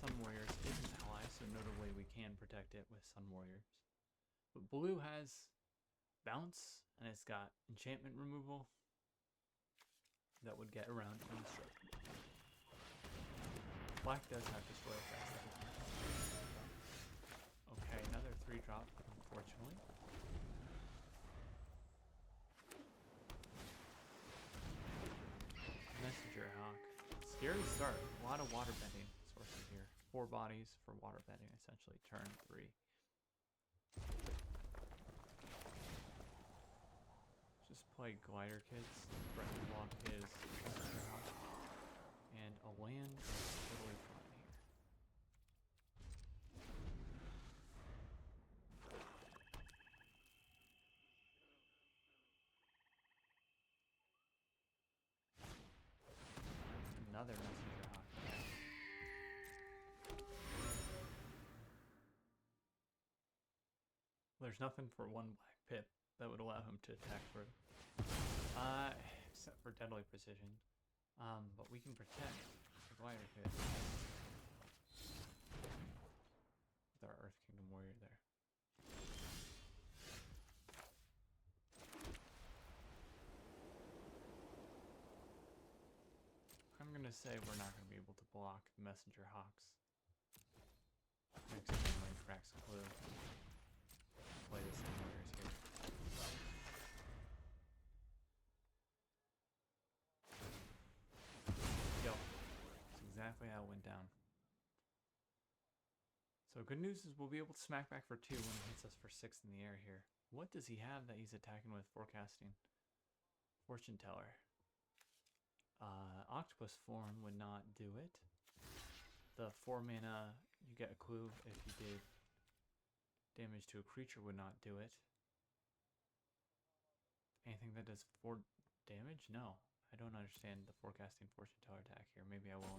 Sun Warriors is an ally, so notably we can protect it with Sun Warriors. But blue has bounce, and it's got enchantment removal that would get around Moonstruck. Black does have Destroy effects. Okay, another 3-drop, unfortunately. Messenger Hawk. Scary start. A lot of water bending sources here. 4 bodies for water bending, essentially. Turn 3. Just play Glider Kids. Breath Block is Messenger Hawk. And a land is totally fine here. Another Messenger Hawk. There's nothing for 1 black pip that would allow him to attack through. Except for Deadly Precision. But we can protect the Glider Kid with our Earth Kingdom Warrior there. gonna say we're not gonna be able to block the messenger hawks. Next time when cracks a clue. Play the same orders here. Yo, that's exactly how it went down. So good news is we'll be able to smack back for 2 when he hits us for 6 in the air here. What does he have that he's attacking with forecasting? Fortune teller. Octopus form would not do it. The 4 mana, you get a clue if you did damage to a creature would not do it. Anything that does 4 damage? No. I don't understand the forecasting fortune teller attack here. Maybe I will.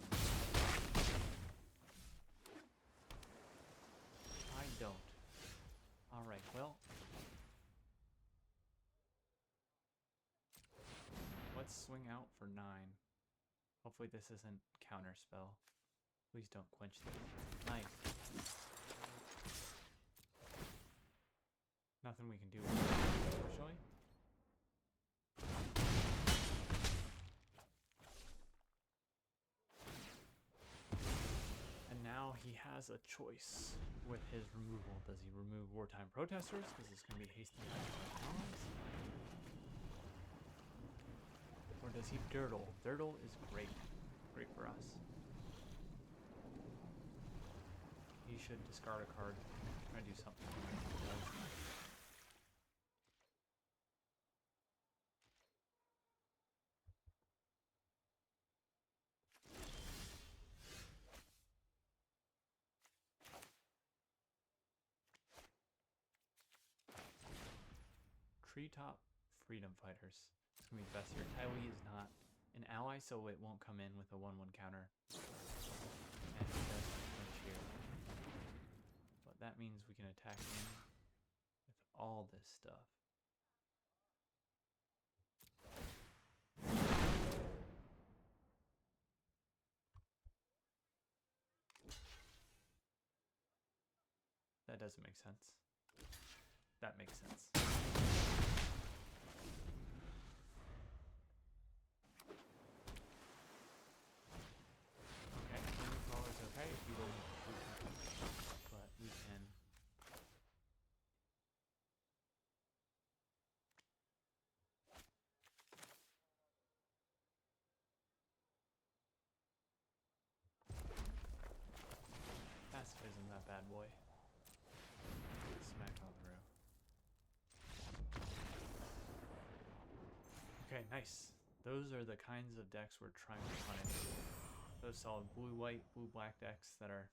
I don't. Alright, well. Let's swing out for 9. Hopefully this isn't counter spell. Please don't quench this. Nice. Nothing we can do with it, unfortunately. And now he has a choice with his removal. Does he remove Wartime Protesters? Because it's going to be hasty allies. Or does he Dirtle? Dirtle is great. Great for us. He should discard a card. Try to do something. Treetop Freedom Fighters. It's going to be best here. TLA is not an ally, so it won't come in with a 1/1 counter. And it does punch here. But that means we can attack in with all this stuff. That doesn't make sense. That makes sense. Okay, Flaming is okay if you don't but we can pacifism that bad boy. Smack on the row. Okay, nice. Those are the kinds of decks we're trying to punish. Those solid blue-white, blue-black decks that are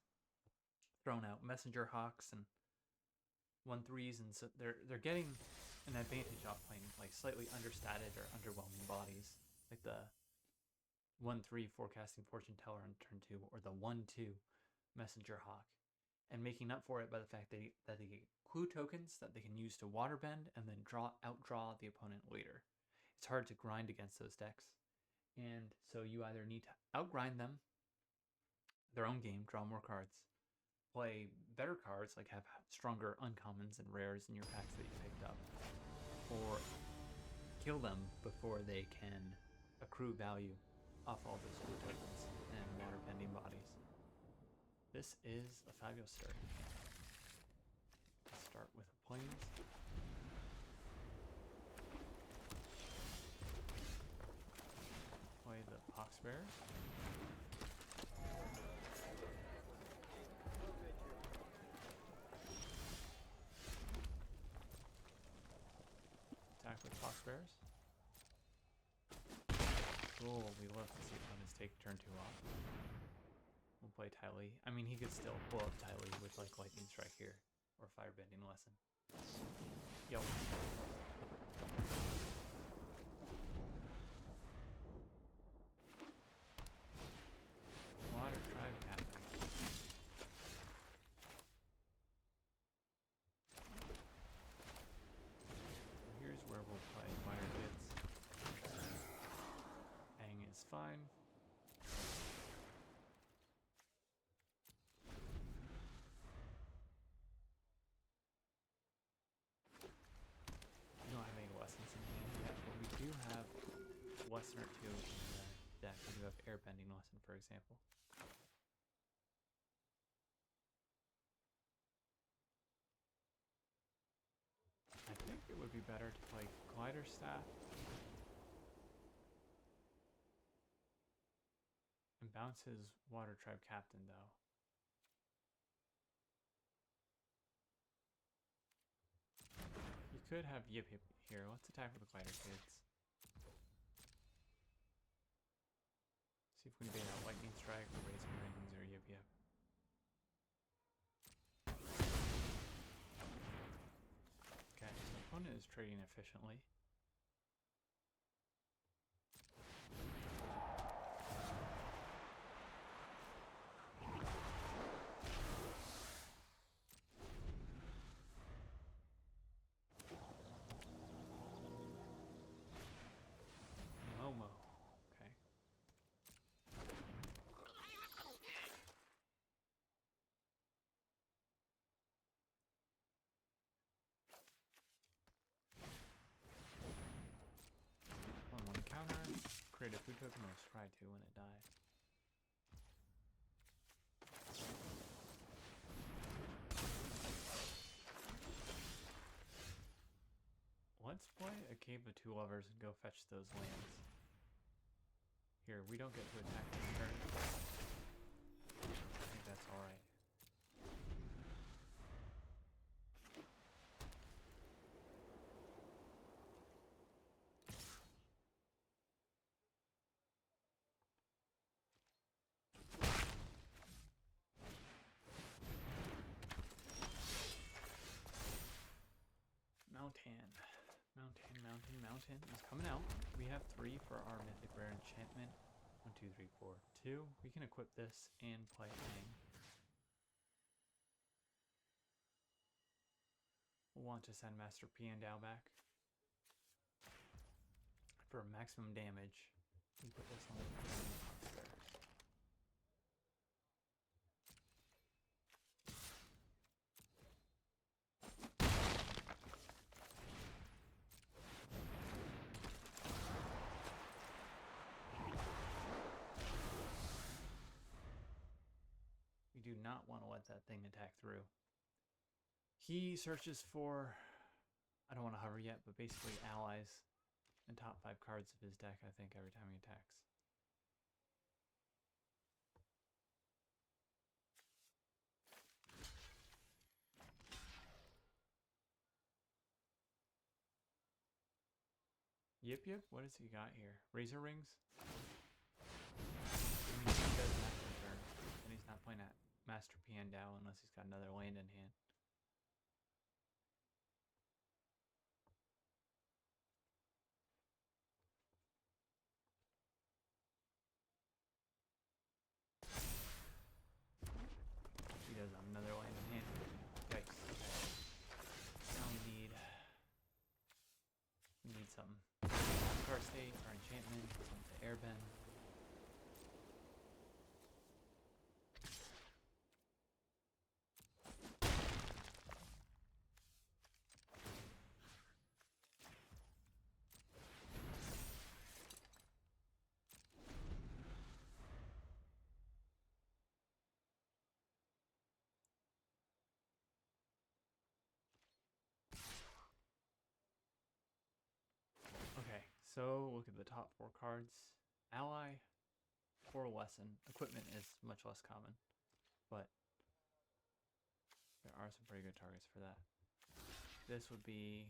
throwing out messenger hawks and 1/3s, and so they're getting an advantage off playing like slightly understated or underwhelming bodies, like the 1/3 forecasting fortune teller on turn 2, or the 1/2 messenger hawk, and making up for it by the fact that they get clue tokens that they can use to waterbend and then outdraw the opponent later. It's hard to grind against those decks, and so you either need to outgrind them, their own game, draw more cards, play better cards, like have stronger uncommons and rares in your packs that you picked up, or kill them before they can accrue value off all those blue tokens and water bending bodies. This is a fabulous start. Let's start with a plains. Play the Pox Bears. Attack with Pox Bears. Cool, we love to see opponents take turn 2 off. We'll play TLA. I mean, he could still pull up TLA with like Lightning Strike here, or Firebending Lesson. Yo. Water Tribe Captain. Here's where we'll play Fire Bits. Hang is fine. We don't have any lessons in hand yet, but we do have lesson or two in deck. We do have Airbending Lesson, for example. I think it would be better to play Glider Staff and bounce his Water Tribe Captain, though. You could have Yip Yip here. Let's attack with the Glider Kids. See if we can bait out Lightning Strike or Raising Rings or Yip Yip. Okay, the opponent is trading efficiently. Momo. Okay. On one counter, create a food token or scry 2 when it dies. Let's play a Cave of Two Lovers and go fetch those lands. Here, we don't get to attack this turn. I think that's alright. Mountain is coming out. We have 3 for our Mythic Rare Enchantment. 1, 2, 3, 4, 2. We can equip this and play Ang. We'll want to send Master P and Dow back. For maximum damage, we put this on the box there. We do not want to let that thing attack through. He searches for, I don't want to hover yet, but basically allies and top 5 cards of his deck, I think, every time he attacks. Yip Yip, what has he got here? Razor Rings? He does Master turn, and he's not playing at Master Pian Dao unless he's got another land in hand. He does have another land in hand. Yikes. Okay. Now we need something. Our state, our enchantment, something to airbend. Okay, so look at the top 4 cards. Ally or Lesson. Equipment is much less common, but there are some pretty good targets for that. This would be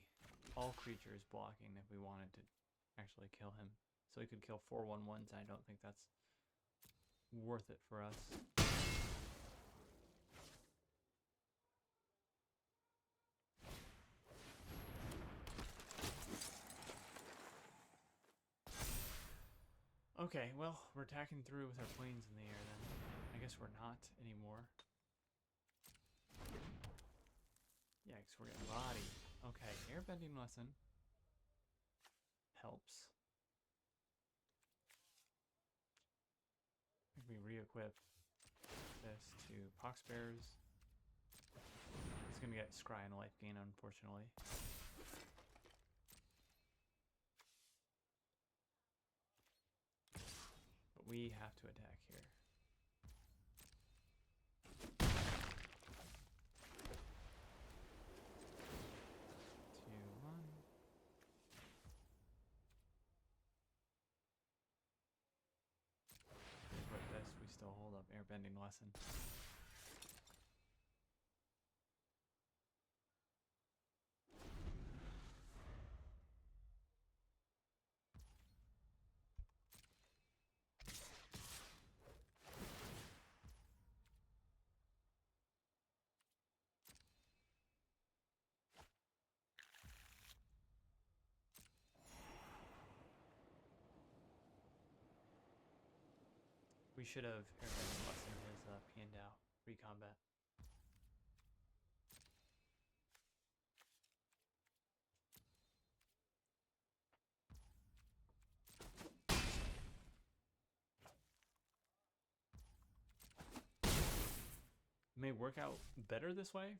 all creatures blocking if we wanted to actually kill him. So he could kill 4 1/1s, and I don't think that's worth it for us. Okay, well, we're attacking through with our planes in the air then. I guess we're not anymore. Yikes, we're getting bodied. Okay, Airbending Lesson helps. I think we re-equip this to Pox Bears. He's gonna get Scry and life gain, unfortunately. we have to attack here. 2-1. With this, we still hold up airbending lesson. We should have airbending lesson his Piandao pre-combat. May work out better this way.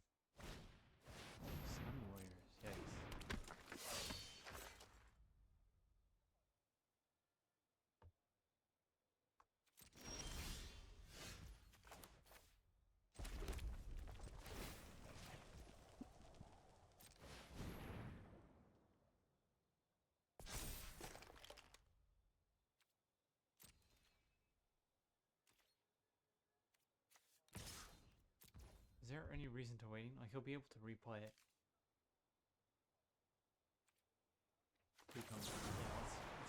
Sun Warriors, yikes. Is there any reason to waiting? Like, he'll be able to replay it. Yeah, let's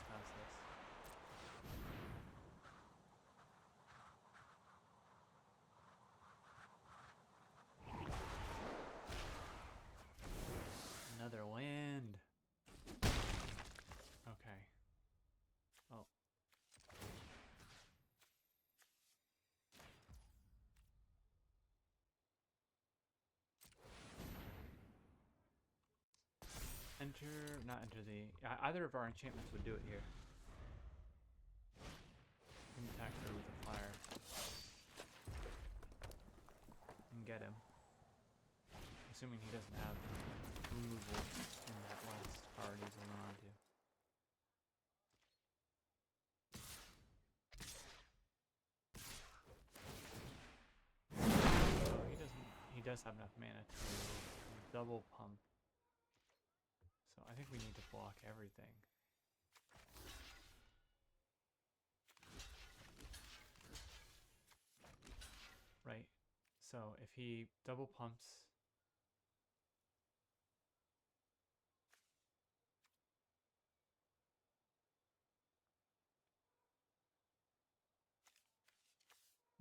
pass this. Another land. Okay. Oh. Not enter the... Either of our enchantments would do it here. Attack her with a fire. And get him. Assuming he doesn't have removal in that last card he's holding on to. Oh, he does have enough mana to double pump. So I think we need to block everything. Right. So if he double pumps...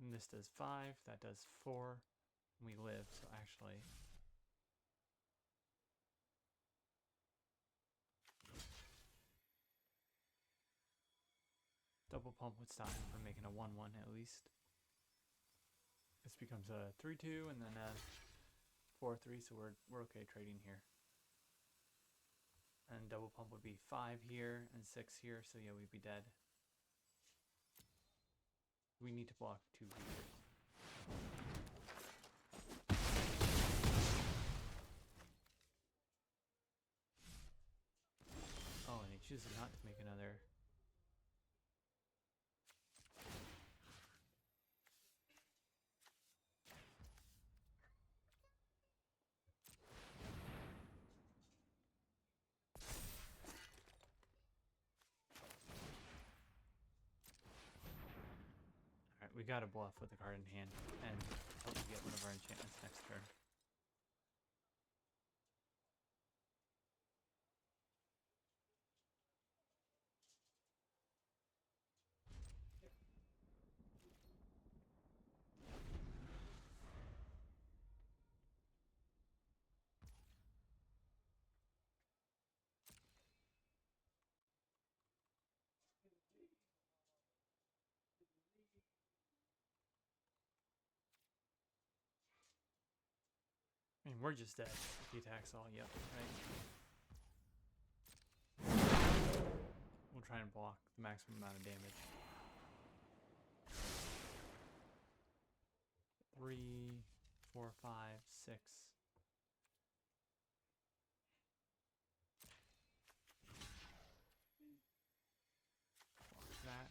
And this does 5, that does 4, and we live, so actually... Double pump would stop him from making a 1-1 at least. This becomes a 3-2 and then a 4-3, so we're okay trading here. And double pump would be 5 here and 6 here, so yeah, we'd be dead. We need to block 2 here. Oh, and he chooses not to make another. Alright, we gotta bluff with the card in hand and hope to get one of our enchantments next turn. I mean, we're just dead if he attacks all. Yep, right. We'll try and block the maximum amount of damage. 3, 4, 5, 6. Block that.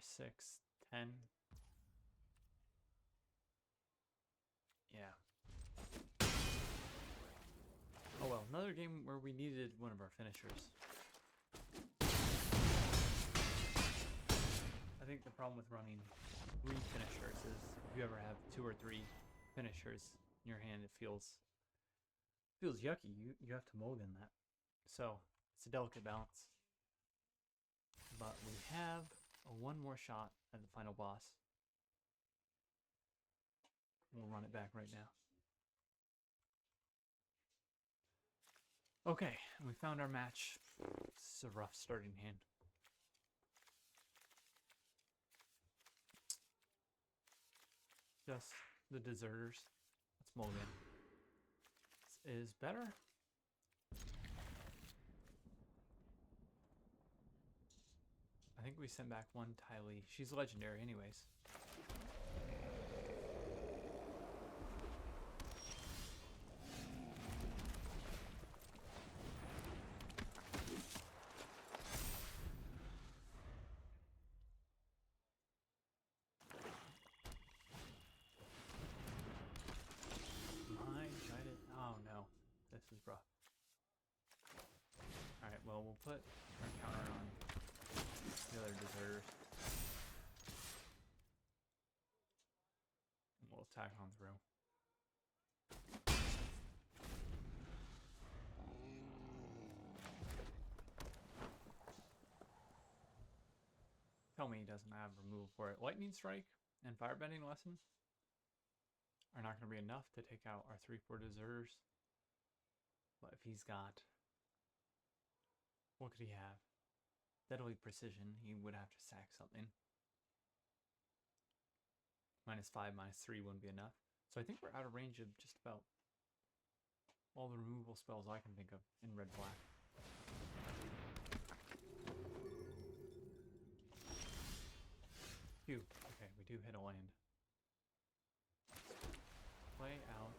6, 10. Yeah. Oh well, another game where we needed one of our finishers. I think the problem with running 3 finishers is if you ever have 2 or 3 finishers in your hand, it feels yucky. You have to mulligan that. So it's a delicate balance. But we have one more shot at the final boss. We'll run it back right now. Okay, we found our match. This is a rough starting hand. Just the deserters. Let's mulligan. This is better. I think we sent back one TLA. She's legendary anyways. Oh no, this is rough. Alright, well, we'll put our counter on the other deserters. And we'll attack on through. Tell me he doesn't have removal for it. Lightning Strike and Firebending Lesson are not going to be enough to take out our 3/4 deserters. But if he's got... What could he have? Deadly Precision. He would have to sack something. -5, -3 wouldn't be enough. So I think we're out of range of just about all the removal spells I can think of in red-black. Phew. Okay, we do hit a land. Play out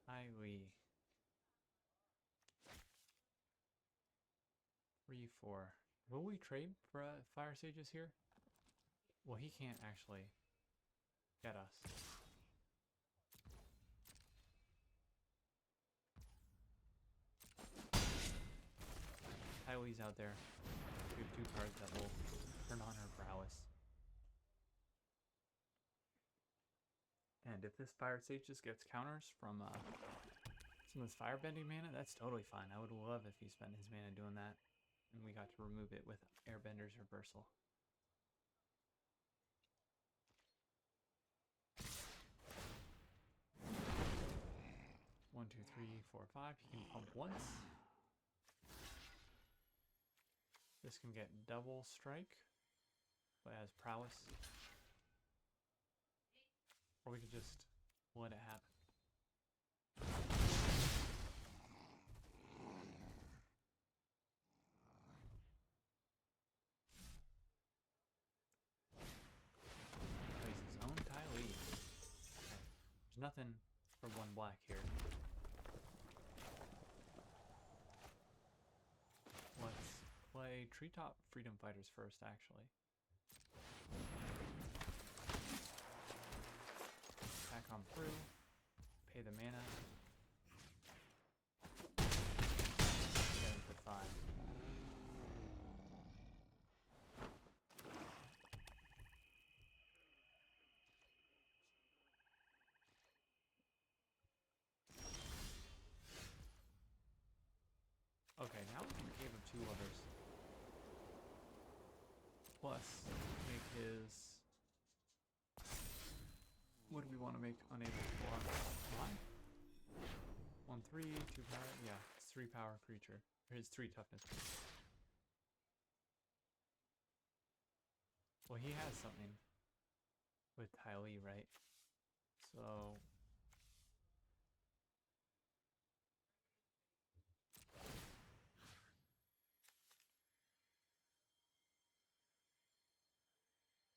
TLA. 3/4. Will we trade for Fire Sages here? Well, he can't actually get us. TLA's out there. We have 2 cards that will turn on her prowess. And if this Fire Sage just gets counters from some of this Firebending mana, that's totally fine. I would love if he spent his mana doing that. And we got to remove it with Airbender's Reversal. One, 2, 3, 4, 5. He can pump once. This can get double strike, but it has prowess. Or we could just let it happen. Plays his own TLA. Okay. There's nothing for 1 black here. Let's play Treetop Freedom Fighters first, actually. Attack on through. Pay the mana. Get him for 5. Okay, now we can Cave of 2 Lovers. Plus, make his... What do we want to make unable to block? 1, 3, 2 power. Yeah, it's 3 power creature. Or his 3 toughness. Well, he has something with TLA, right? So...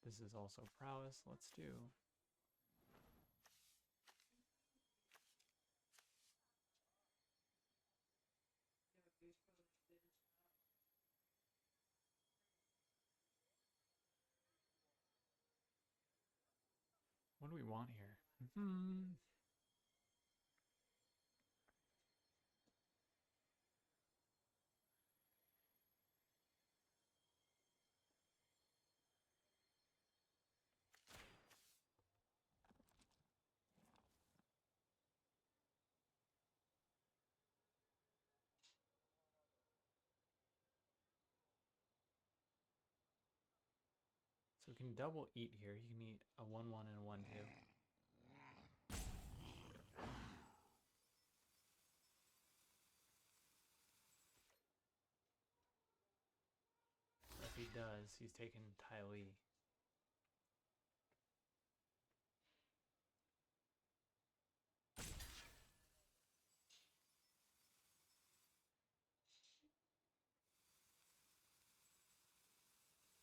This is also prowess. Let's do... What do we want here? So we can double eat here. You can eat a 1/1 and a 1/2. If he does, he's taking TLA.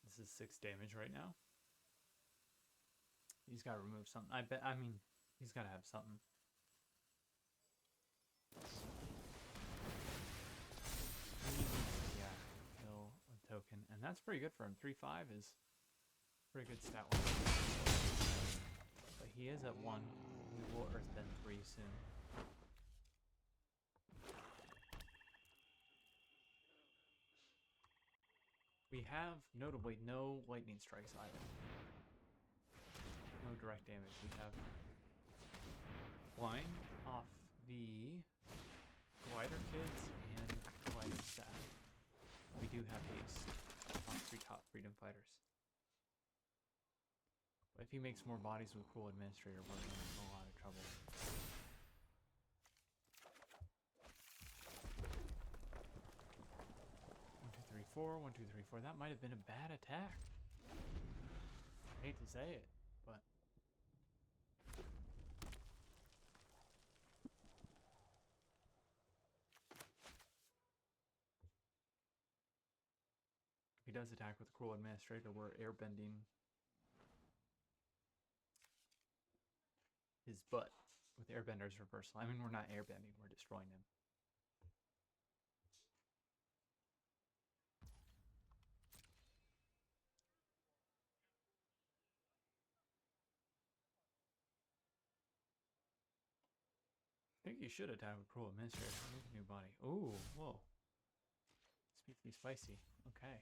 This is 6 damage right now. He's got to remove something. I mean, he's got to have something. Yeah, kill a token. And that's pretty good for him. 3/5 is pretty good stat line. But he is at 1. We will Earthbend 3 soon. We have, notably, no lightning strikes either. No direct damage. We have flying off the glider kids and glider staff. We do have haste on 3 top freedom fighters. But if he makes more bodies with Cruel Administrator, we're in a lot of trouble. One, two, three, four. 1, 2, 3, 4. That might have been a bad attack. I hate to say it, but if he does attack with Cruel Administrator, we're airbending his butt with Airbender's reversal. I mean, we're not airbending, we're destroying him. I think you should attack with Cruel Administrator. Make a new body. Ooh, whoa. Speak to me spicy. Okay.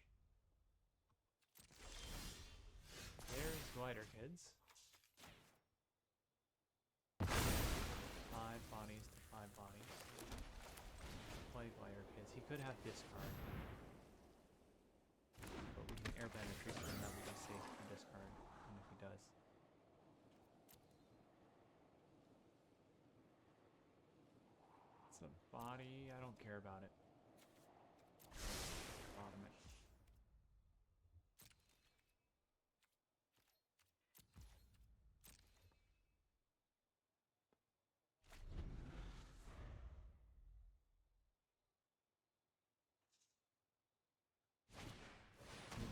There's glider kids. 5 bodies to 5 bodies. Play glider kids. He could have discard. But we can airbend a treat and that would be safe for discard. And if he does. It's a body. I don't care about it. Bottom it.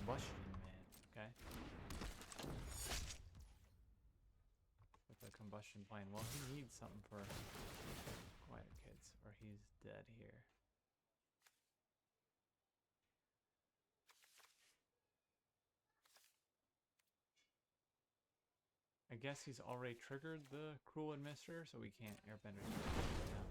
Combustion, man. Okay. With the combustion plane. Well, he needs something for glider kids, or he's dead here. I guess he's already triggered the Cruel Administrator, so we can't airbender right now.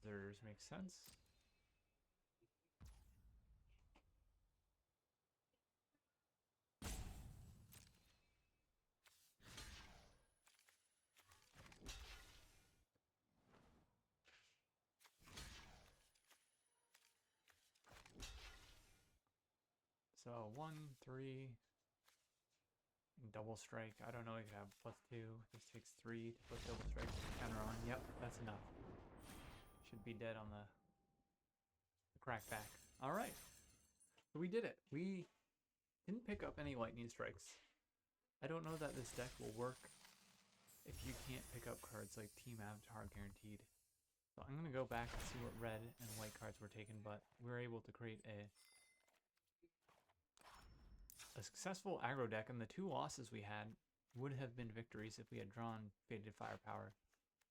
Theirs makes sense. So 1, 3, double strike. I don't know. You have +2. This takes 3 to put double strike. Counter on. Yep, that's enough. Should be dead on the crackback. All right, so we did it. We didn't pick up any lightning strikes. I don't know that this deck will work if you can't pick up cards like Team Avatar Guaranteed. So I'm gonna go back and see what red and white cards were taken, but we were able to create a successful aggro deck, and the 2 losses we had would have been victories if we had drawn Faded Firepower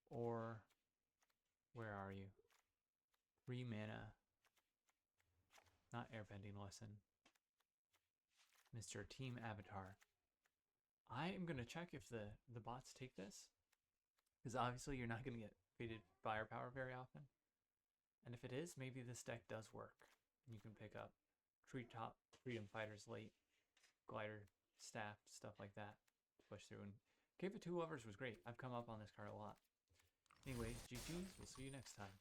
Or where are you? 3 mana. Not airbending lesson. Mr. Team Avatar. I am going to check if the bots take this. Because obviously you're not going to get faded firepower very often. And if it is, maybe this deck does work. You can pick up Treetop Freedom Fighters late, Glider, Staff, stuff like that to push through. And Cave of Two Lovers was great. I've come up on this card a lot. Anyways, GG's. We'll see you next time.